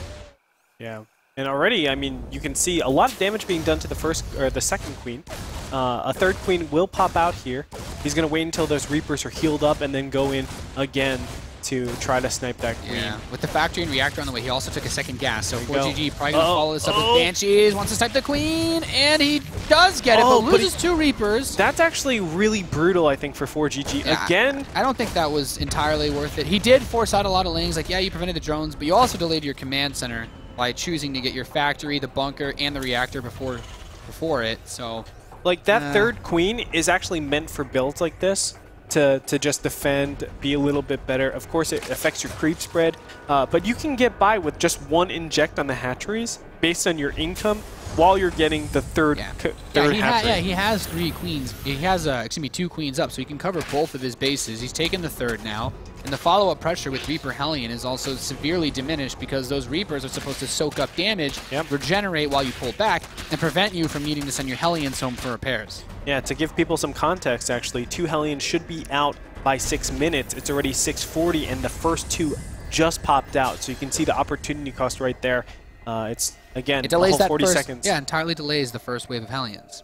S4: Yeah, and already, I mean, you can see a lot of damage being done to the first or the second queen. A third queen will pop out here. He's going to wait until those Reapers are healed up and then go in again to try to snipe that queen.
S3: Yeah, with the factory and reactor on the way, he also took a second gas, so ForGG probably going to follow this up with Banshees, wants to snipe the queen, and he does get it, but loses 2 Reapers.
S4: That's actually really brutal, I think, for ForGG.
S3: Yeah,
S4: again,
S3: I don't think that was entirely worth it. He did force out a lot of lings, like, yeah, you prevented the drones, but you also delayed your command center by choosing to get your factory, the bunker, and the reactor before it, so...
S4: Like, that third queen is actually meant for builds like this. To just defend, be a little bit better. Of course, it affects your creep spread, but you can get by with just 1 inject on the hatcheries based on your income while you're getting the third hatchery.
S3: Yeah, he has 3 queens. He has, 2 queens up, so he can cover both of his bases. He's taken the third now. And the follow-up pressure with Reaper Hellion is also severely diminished because those Reapers are supposed to soak up damage, regenerate while you pull back, and prevent you from needing to send your Hellions home for repairs.
S4: Yeah, to give people some context, actually, 2 Hellions should be out by 6 minutes. It's already 6:40, and the first 2 just popped out. So you can see the opportunity cost right there. It's, again,
S3: it delays
S4: a whole 40 seconds.
S3: Yeah, entirely delays the first wave of Hellions.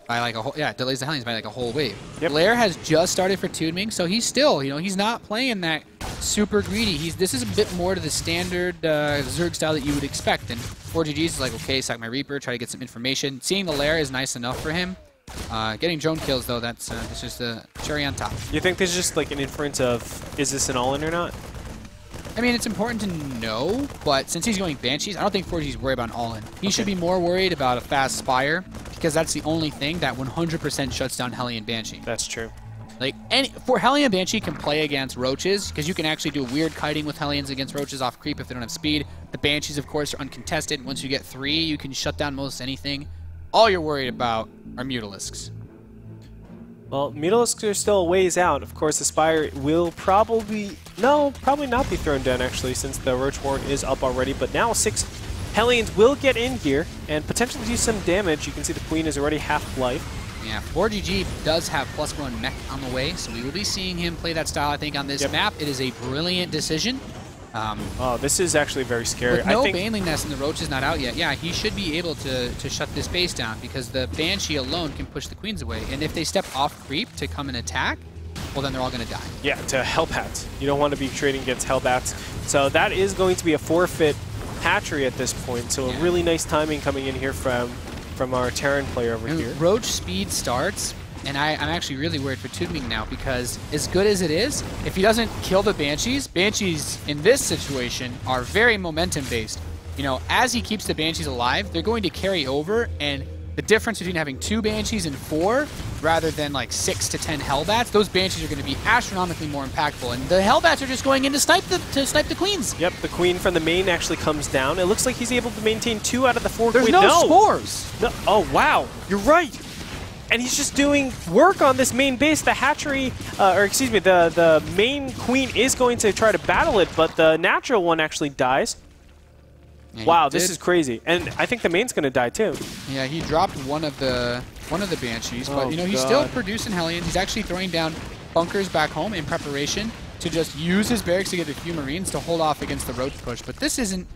S3: By like a whole, it delays the Hellions by like a whole wave. Blair has just started for Toodming, so he's still, he's not playing that super greedy. This is a bit more to the standard Zerg style that you would expect. And ForGG's is like, okay, sack my Reaper, try to get some information. Seeing the lair is nice enough for him. Getting drone kills, though, that's just a cherry on top.
S4: You think there's just like an inference of, is this an all-in or not?
S3: I mean, it's important to know, but since he's going Banshees, I don't think ForGG's worried about an all-in. He should be more worried about a fast Spire, because that's the only thing that 100% shuts down Hellion Banshee.
S4: That's true.
S3: Like, Hellion Banshee can play against Roaches, because you can actually do weird kiting with Hellions against Roaches off creep if they don't have speed. The Banshees, of course, are uncontested. Once you get 3, you can shut down most anything. All you're worried about are Mutalisks.
S4: Well, Mutalisks are still a ways out. Of course, the Spire will probably not be thrown down, actually, since the Roach Warren is up already. But now 6 Hellions will get in here and potentially do some damage. You can see the Queen is already half life.
S3: Yeah, ForGG does have +1 mech on the way, so we will be seeing him play that style, I think, on this map. It is a brilliant decision.
S4: Oh, this is actually very scary.
S3: With no Baneling Nest and the Roach is not out yet, yeah, he should be able to shut this base down because the Banshee alone can push the Queens away. And if they step off creep to come and attack, well, then they're all going to die. Yeah,
S4: to Hellbats. You don't want to be trading against Hellbats. So that is going to be a forfeit hatchery at this point. So a really nice timing coming in here from our Terran player over here.
S3: Roach speed starts And I'm actually really worried for Toodming now, because as good as it is, if he doesn't kill the Banshees in this situation are very momentum-based. You know, as he keeps the Banshees alive, they're going to carry over, and the difference between having 2 Banshees and 4, rather than like 6 to 10 Hellbats, those Banshees are going to be astronomically more impactful. And the Hellbats are just going in to snipe the Queens.
S4: Yep, the Queen from the main actually comes down. It looks like he's able to maintain 2 out of the 4
S3: There's
S4: Queen.
S3: no spores.
S4: No. Oh, wow. You're right. And he's just doing work on this main base. The hatchery, or excuse me, the main Queen is going to try to battle it, but the natural one actually dies.
S3: Yeah,
S4: wow, this is crazy. And I think the main's going to die too.
S3: Yeah, he dropped one of the Banshees, but you know, he's still producing Hellions. He's actually throwing down bunkers back home in preparation to just use his barracks to get a few Marines to hold off against the Roach push. But this isn't...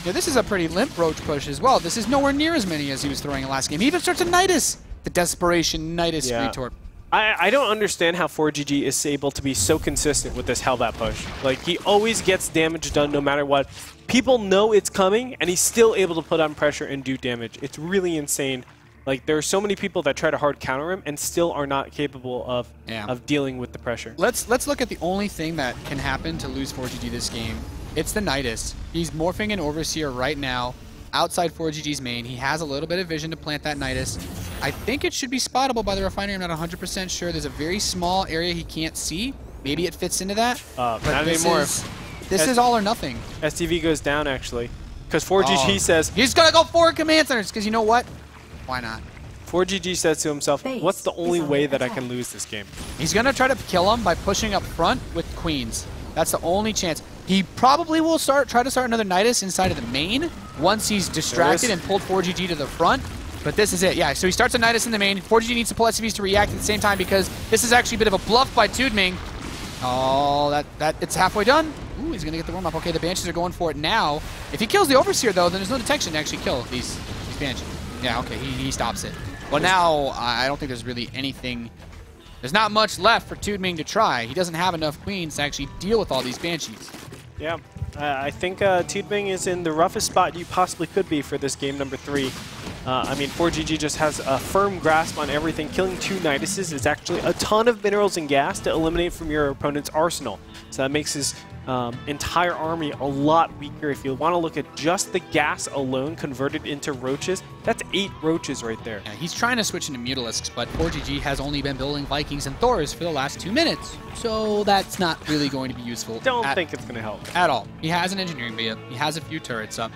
S3: Yeah, this is a pretty limp Roach push as well. This is nowhere near as many as he was throwing in last game. He even starts a Nidus. The Desperation Nidus retort.
S4: I don't understand how ForGG is able to be so consistent with this Hellbat push. Like, he always gets damage done no matter what. People know it's coming, and he's still able to put on pressure and do damage. It's really insane. Like, there are so many people that try to hard counter him and still are not capable of dealing with the pressure.
S3: Let's look at the only thing that can happen to lose ForGG this game. It's the Nidus. He's morphing an Overseer right now outside ForGG's main. He has a little bit of vision to plant that Nidus. I think it should be spottable by the Refinery. I'm not 100% sure. There's a very small area he can't see. Maybe it fits into that.
S4: But not anymore.
S3: This is all or nothing.
S4: STV goes down, actually. Because ForGG says...
S3: He's going to go forward command centers, because you know what? Why not?
S4: ForGG says to himself, what's the only way that I can lose this game?
S3: He's going to try to kill him by pushing up front with Queens. That's the only chance. He probably will try to start another Nidus inside of the main once he's distracted and pulled ForGG to the front. But this is it. Yeah, so he starts a Nidus in the main. ForGG needs to pull SCVs to react at the same time, because this is actually a bit of a bluff by Toodming. Oh, it's halfway done. Ooh, he's going to get the warm-up. Okay, the Banshees are going for it now. If he kills the Overseer, though, then there's no detection to actually kill these Banshees. Yeah, okay, he stops it. Well, now, I don't think there's really anything... There's not much left for Toodming to try. He doesn't have enough Queens to actually deal with all these Banshees.
S4: Yeah, I think Toodming is in the roughest spot you possibly could be for this game number 3. I mean, ForGG just has a firm grasp on everything. Killing 2 Niduses is actually a ton of minerals and gas to eliminate from your opponent's arsenal. So that makes his entire army a lot weaker. If you want to look at just the gas alone converted into roaches, that's 8 roaches right there.
S3: Yeah, he's trying to switch into Mutalisks, but ForGG has only been building Vikings and Thors for the last 2 minutes. So that's not really going to be useful.
S4: Don't think it's going to help.
S3: At all. He has an engineering beta. He has a few turrets up.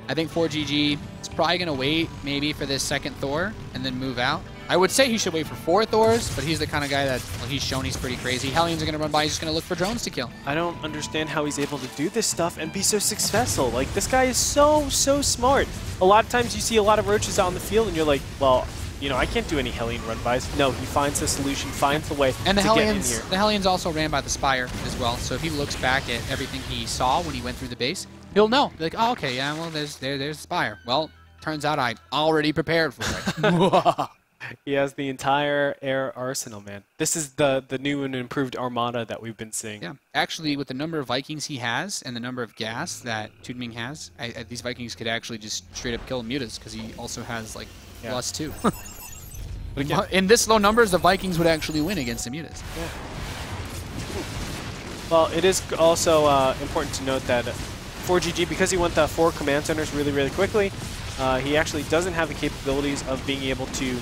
S3: I think ForGG is probably going to wait maybe for this second Thor and then move out. I would say he should wait for 4 Thors, but he's the kind of guy that, well, he's shown he's pretty crazy. Hellions are going to run by. He's just going to look for drones to kill.
S4: I don't understand how he's able to do this stuff and be so successful. Like, this guy is so smart. A lot of times you see a lot of roaches out on the field and you're like, well, you know, I can't do any Hellion run-bys. No, he finds the solution, finds the way to get in here.
S3: The Hellions also ran by the Spire as well, so if he looks back at everything he saw when he went through the base, he'll know. Be like, oh, okay, yeah, well, there's the Spire. Well, turns out I already prepared for it.
S4: He has the entire air arsenal, man. This is the new and improved Armada that we've been seeing.
S3: Yeah, actually, with the number of Vikings he has and the number of gas that Toodming has, these Vikings could actually just straight up kill Mutas, because he also has, like, plus 2. But again, in this low numbers, the Vikings would actually win against the Mutas.
S4: Yeah. Well, it is also important to note that ForGG, because he went the 4 command centers really quickly, he actually doesn't have the capabilities of being able to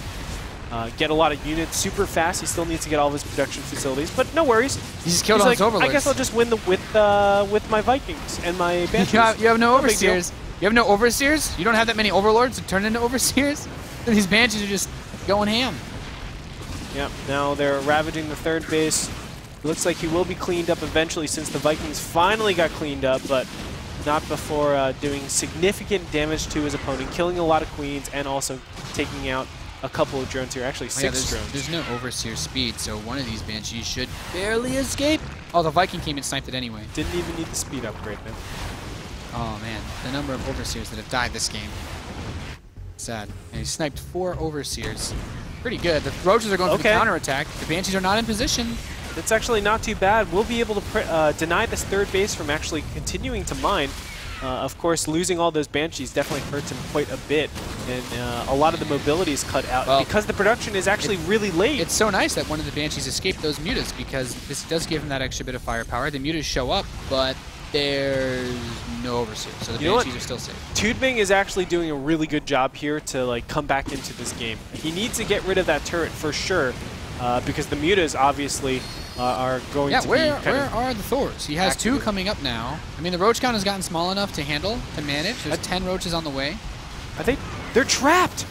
S4: get a lot of units super fast. He still needs to get all of his production facilities, but no worries.
S3: He just killed all his overlords.
S4: I guess I'll just win with my Vikings and my Banshees.
S3: You have no Overseers. You have no Overseers? You don't have that many Overlords to turn into Overseers? These Banshees are just going ham.
S4: Yep, now they're ravaging the 3rd base. It looks like he will be cleaned up eventually, since the Vikings finally got cleaned up, but not before doing significant damage to his opponent, killing a lot of Queens and also taking out a couple of drones here. Actually, 6 drones.
S3: There's no Overseer speed, so one of these Banshees should barely escape. Oh, the Viking came and sniped it anyway.
S4: Didn't even need the speed upgrade, man.
S3: Oh, man. The number of Overseers that have died this game. Sad. And he sniped 4 Overseers. Pretty good. The Roaches are going for the counterattack. The Banshees are not in position.
S4: That's actually not too bad. We'll be able to deny this 3rd base from actually continuing to mine. of course, losing all those Banshees definitely hurts him quite a bit, and a lot of the mobility is cut out because the production is actually really late.
S3: It's so nice that one of the Banshees escaped those mutas, because this does give him that extra bit of firepower. The mutas show up, but there's no overseer, so the Banshees are still safe.
S4: Toodming is actually doing a really good job here to like come back into this game. He needs to get rid of that turret for sure, because the mutas obviously are going to be
S3: where are the Thors? He has
S4: activated.
S3: 2 coming up now. I mean, the roach count has gotten small enough to manage. There's 10 roaches on the way.
S4: They're trapped.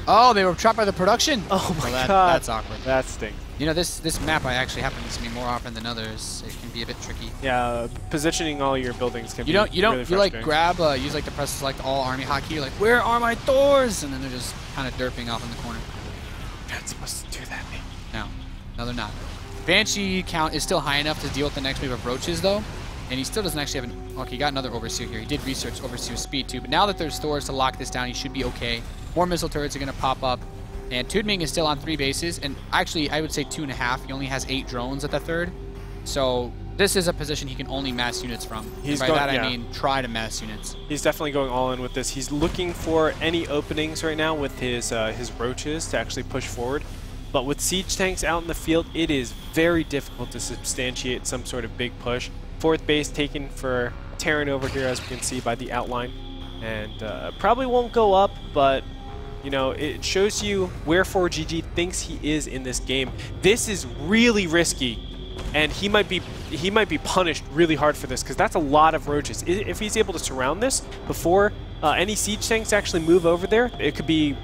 S3: Oh, they were trapped by the production.
S4: Oh my god,
S3: that's awkward.
S4: That stinks.
S3: You know, this map actually happens to me more often than others. It can be a bit tricky.
S4: Yeah, positioning all your buildings can be
S3: You
S4: really
S3: like grab use like the press select all army hotkey. You're like, where are my Thors? And then they're just kind of derping off in the corner.
S4: You're not supposed to do that, mate.
S3: No, they're not. Banshee count is still high enough to deal with the next wave of roaches though, and he still doesn't actually have an. Okay, he got another overseer here. He did research overseer speed too, but now that there's Thors to lock this down, he should be okay. More missile turrets are going to pop up. And Toodming is still on 3 bases, and actually I would say 2.5. He only has 8 drones at the 3rd. So this is a position he can only mass units from. And by that I mean try to mass units.
S4: He's definitely going all in with this. He's looking for any openings right now with his roaches to actually push forward. But with siege tanks out in the field, it is very difficult to substantiate some sort of big push. 4th base taken for Terran over here, as we can see by the outline. And probably won't go up, but you know, it shows you where ForGG thinks he is in this game. This is really risky, and he might be punished really hard for this, because that's a lot of roaches. If he's able to surround this before any siege tanks actually move over there, it could be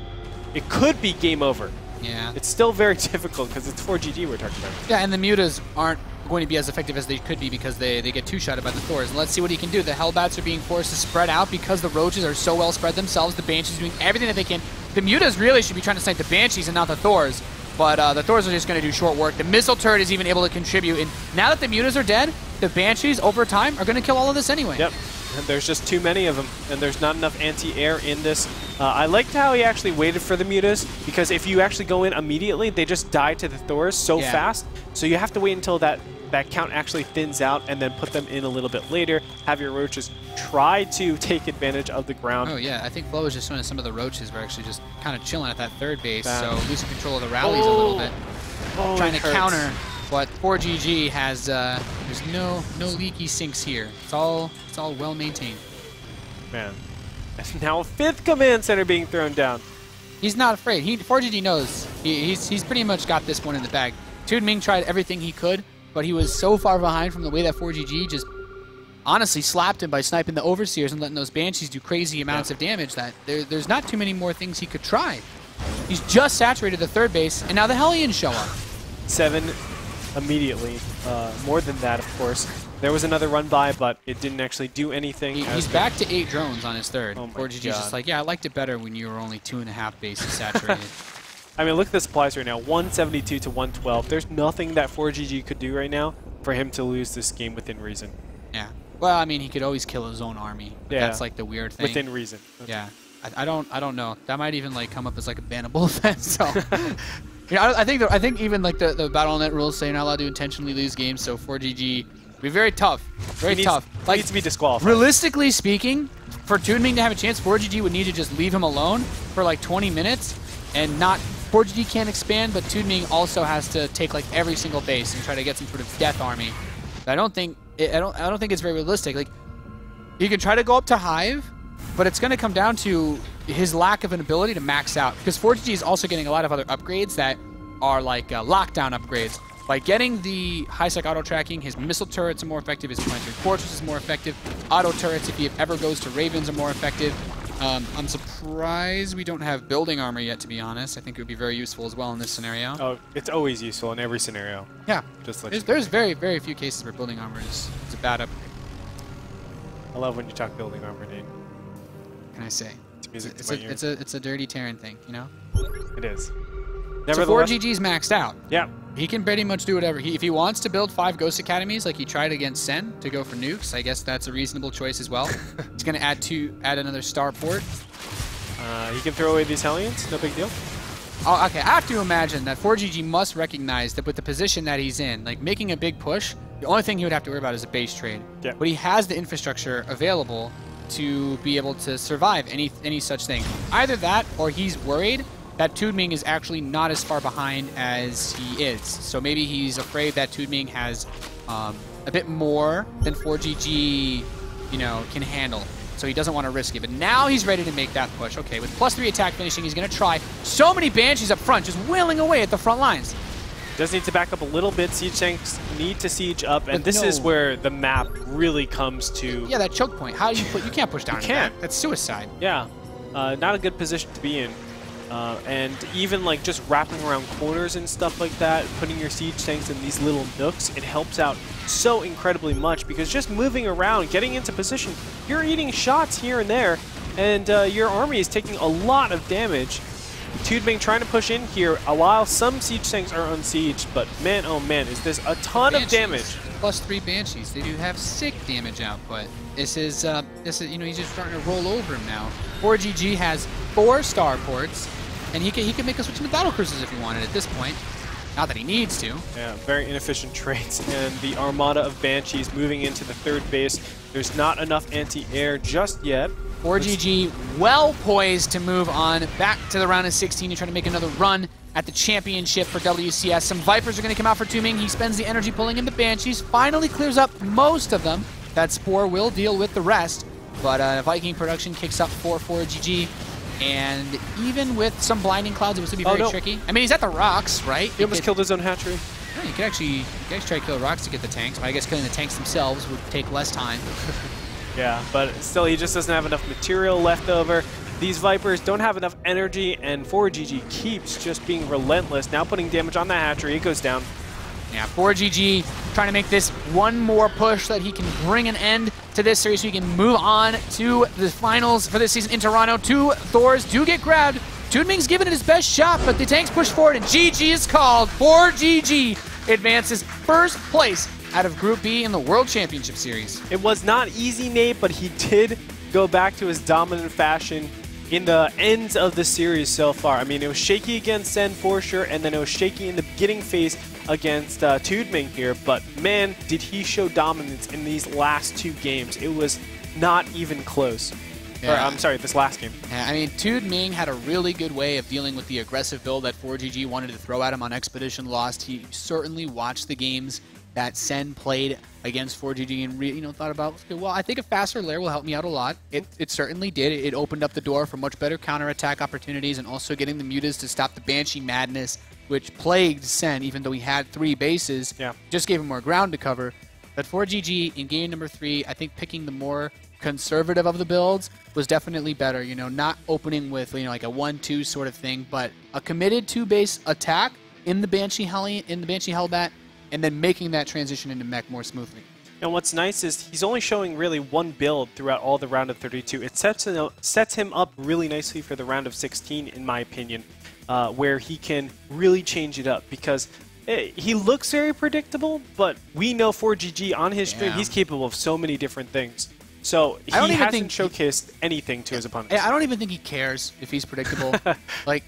S4: game over.
S3: Yeah.
S4: It's still very difficult because it's ForGG we're talking about.
S3: Yeah, and the mutas aren't going to be as effective as they could be because they get 2-shotted by the Thors. And let's see what he can do. The Hellbats are being forced to spread out because the roaches are so well spread themselves. The Banshees are doing everything that they can. The mutas really should be trying to snipe the Banshees and not the Thors. But the Thors are just going to do short work. The missile turret is even able to contribute. And now that the mutas are dead, the Banshees over time are going to kill all of this anyway.
S4: Yep. And there's just too many of them, and there's not enough anti-air in this. I liked how he actually waited for the mutas, because if you actually go in immediately, they just die to the Thors so fast. So you have to wait until that count actually thins out, and then put them in a little bit later. Have your roaches try to take advantage of the ground.
S3: Oh yeah, I think Flo was just showing us some of the roaches were actually just kind of chilling at that 3rd base, so losing control of the rallies a little bit. Trying to counter. But ForGG has there's no leaky sinks here. It's all well maintained.
S4: Man, and now a 5th command center being thrown down.
S3: He's not afraid. ForGG knows he's pretty much got this one in the bag. Toodming tried everything he could, but he was so far behind from the way that ForGG just honestly slapped him by sniping the overseers and letting those Banshees do crazy amounts of damage. That there's not too many more things he could try. He's just saturated the 3rd base, and now the Hellions show up.
S4: 7 immediately. More than that, of course. There was another run by, but it didn't actually do anything.
S3: He's back to 8 drones on his 3rd.
S4: Oh
S3: ForGG's just like, yeah, I liked it better when you were only 2.5 bases saturated.
S4: I mean, look at the supplies right now. 172 to 112. There's nothing that ForGG could do right now for him to lose this game within reason.
S3: Yeah. Well, I mean, he could always kill his own army. But that's like the weird thing.
S4: Within reason. Okay.
S3: Yeah. I don't know. That might even like come up as like a bannable offense. So, you know, I think even like the Battle.net rules say you're not allowed to intentionally lose games. So ForGG be very tough, tough.
S4: Like, needs to be disqualified.
S3: Realistically speaking, for Toodming to have a chance, ForGG would need to just leave him alone for like 20 minutes, and not. ForGG can't expand, but Toodming also has to take like every single base and try to get some sort of death army. I don't think it's very realistic. Like, he can try to go up to Hive, but it's going to come down to his lack of an ability to max out, because ForGG is also getting a lot of other upgrades that are like lockdown upgrades. By getting the high-sec auto-tracking, his missile turrets are more effective, his planetary fortress is more effective, auto turrets, if he ever goes to Ravens, are more effective. I'm surprised we don't have building armor yet, to be honest. I think it would be very useful as well in this scenario.
S4: Oh, it's always useful in every scenario.
S3: Yeah.
S4: Just
S3: there's very, very few cases where building armor is a bad upgrade.
S4: I love when you talk building armor, Nate.
S3: What can I say?
S4: It's music to my ears.
S3: It's a dirty Terran thing, you know?
S4: It is.
S3: So ForGG's maxed out.
S4: Yeah.
S3: He can pretty much do whatever. If he wants to build 5 Ghost Academies like he tried against Sen to go for nukes, I guess that's a reasonable choice as well. He's going to add another starport.
S4: He can throw away these Hellions, no big deal.
S3: Oh, okay, I have to imagine that ForGG must recognize that with the position that he's in, like making a big push, the only thing he would have to worry about is a base trade.
S4: Yeah.
S3: But he has the infrastructure available to be able to survive any such thing. Either that, or he's worried that Toodming is actually not as far behind as he is. So maybe he's afraid that Toodming has a bit more than ForGG, you know, can handle. So he doesn't want to risk it. But now he's ready to make that push. Okay, with +3 attack finishing, he's going to try. So many Banshees up front, just wailing away at the front lines.
S4: Does need to back up a little bit. Siege tanks need to siege up, and
S3: But
S4: this is where the map really comes to.
S3: Yeah, that choke point. How do you put? You can't push down.
S4: You can't.
S3: That's suicide.
S4: Yeah, not a good position to be in. And even like just wrapping around corners and stuff like that, putting your siege tanks in these little nooks, it helps out so incredibly much because just moving around, getting into position, you're eating shots here and there, and your army is taking a lot of damage. Toodming trying to push in here while some siege tanks are unsieged, but man, oh man, is this a ton of damage.
S3: +3 Banshees. They do have sick damage output. This is you know, he's just starting to roll over him now. ForGG has 4 starports, and he can make a switch into battle cruisers if he wanted at this point. Not that he needs to.
S4: Yeah, very inefficient trades, and the armada of Banshees moving into the 3rd base. There's not enough anti-air just yet.
S3: ForGG well poised to move on back to the round of 16 and try to make another run at the championship for WCS. Some Vipers are going to come out for Toodming. He spends the energy pulling in the Banshees, finally clears up most of them. That Spore will deal with the rest, but Viking production kicks up for ForGG. And even with some blinding clouds, it was going to be very tricky. I mean, he's at the rocks, right?
S4: He almost killed his own hatchery.
S3: Yeah, you could actually try to kill the rocks to get the tanks, but I guess killing the tanks themselves would take less time.
S4: Yeah, but still, he just doesn't have enough material left over. These Vipers don't have enough energy, and ForGG keeps just being relentless. Now putting damage on that hatchery, it goes down.
S3: Yeah, ForGG trying to make this one more push so that he can bring an end to this series so he can move on to the finals for this season in Toronto. 2 Thors do get grabbed. Toodming's given it his best shot, but the tanks push forward, and GG is called. ForGG advances 1st place out of Group B in the World Championship Series.
S4: It was not easy, Nate, but he did go back to his dominant fashion in the ends of the series so far. I mean, it was shaky against Sen for sure, and then it was shaky in the beginning phase against Toodming here, but man, did he show dominance in these last 2 games. It was not even close. Yeah. Or, I'm sorry, this last game.
S3: Yeah, I mean, Toodming had a really good way of dealing with the aggressive build that ForGG wanted to throw at him on Expedition Lost. He certainly watched the games that Sen played against ForGG and thought about, okay, well, I think a faster lair will help me out a lot. It certainly did. It opened up the door for much better counterattack opportunities and also getting the mutas to stop the Banshee madness, which plagued Sen, even though he had 3 bases. Yeah. Just gave him more ground to cover. But ForGG in game number 3, I think picking the more conservative of the builds was definitely better. You know, not opening with like a 1-2 sort of thing, but a committed 2-base attack in the Banshee Hellbat, and then making that transition into mech more smoothly.
S4: And what's nice is he's only showing really 1 build throughout all the round of 32. It sets him up really nicely for the round of 16, in my opinion, where he can really change it up because he looks very predictable, but we know ForGG on his stream, he's capable of so many different things. So he hasn't showcased anything to his opponents.
S3: I don't even think he cares if he's predictable. like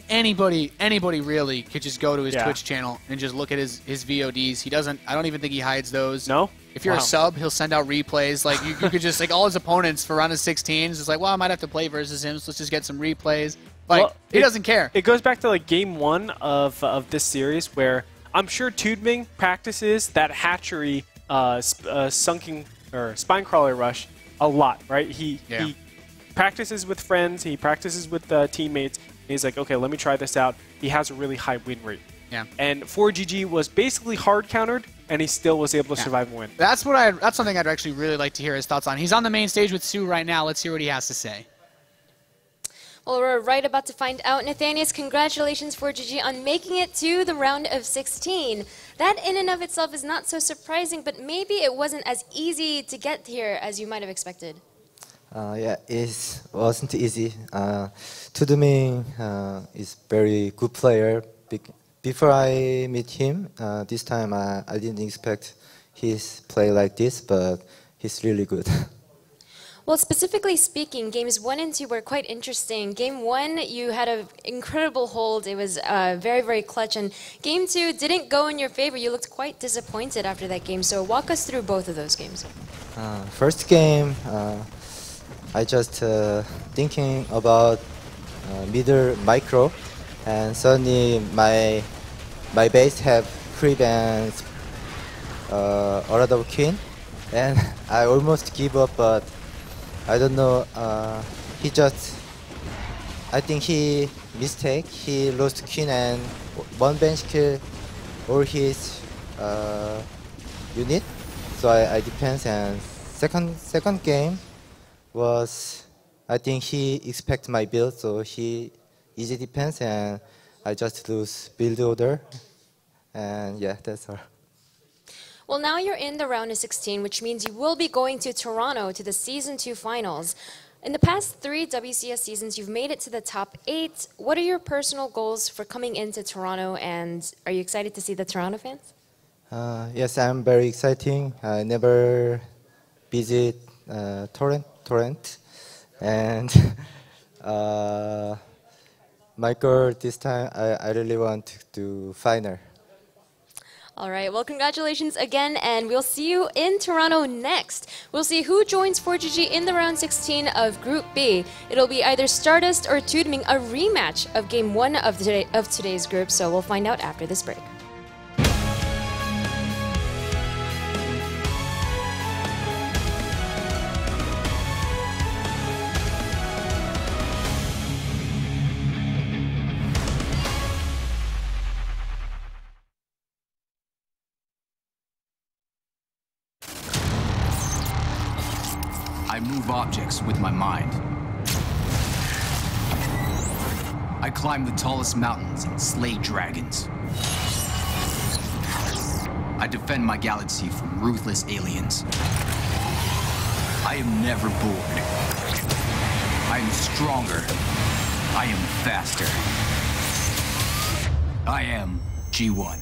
S3: anybody really could just go to his Twitch channel and just look at his VODs. He doesn't. I don't even think he hides those.
S4: No.
S3: If you're a sub, he'll send out replays. Like you could just all his opponents for round of 16s. It's like, well, I might have to play versus him, so let's just get some replays. Like he doesn't care.
S4: It goes back to like game 1 of this series where I'm sure Toodming practices that hatchery sunken or Spinecrawler rush a lot, right? He practices with friends, he practices with teammates, and he's like, okay, let me try this out. He has a really high win rate.
S3: Yeah.
S4: And ForGG was basically hard countered, and he still was able to survive and win.
S3: That's something I'd actually really like to hear his thoughts on. He's on the main stage with Sue right now. Let's hear what he has to say.
S1: Well, we're right about to find out. Nathanius, congratulations ForGG on making it to the round of 16. That in and of itself is not so surprising, but maybe it wasn't as easy to get here as you might have expected.
S5: Yeah, it wasn't easy. Toodming is very good player. Before I meet him, this time I didn't expect his play like this, but he's really good.
S1: Well, specifically speaking, games 1 and 2 were quite interesting. Game 1, you had an incredible hold. It was very, very clutch. And Game 2 didn't go in your favor. You looked quite disappointed after that game. So walk us through both of those games.
S5: First game, I just thinking about middle micro, and suddenly my base have creep and a lot of queen, and I almost give up, but I don't know. I think he mistake. He lost queen and one bench kill all his unit. So I defense, and second game was, I think he expect my build, so he easy defense, and I just lose build order, and yeah, that's all.
S1: Well, now you're in the round of 16, which means you will be going to Toronto to the Season 2 finals. In the past 3 WCS seasons, you've made it to the top 8. What are your personal goals for coming into Toronto, and are you excited to see the Toronto fans?
S5: Yes, I'm very exciting. I never visit Torrent, and my goal this time, I really want to do final.
S1: All right, well, congratulations again, and we'll see you in Toronto next. We'll see who joins ForGG in the round 16 of Group B. It'll be either Stardust or Toodming, a rematch of Game 1 of today's group, so we'll find out after this break.
S6: I move objects with my mind. I climb the tallest mountains and slay dragons. I defend my galaxy from ruthless aliens. I am never bored. I am stronger. I am faster. I am G1.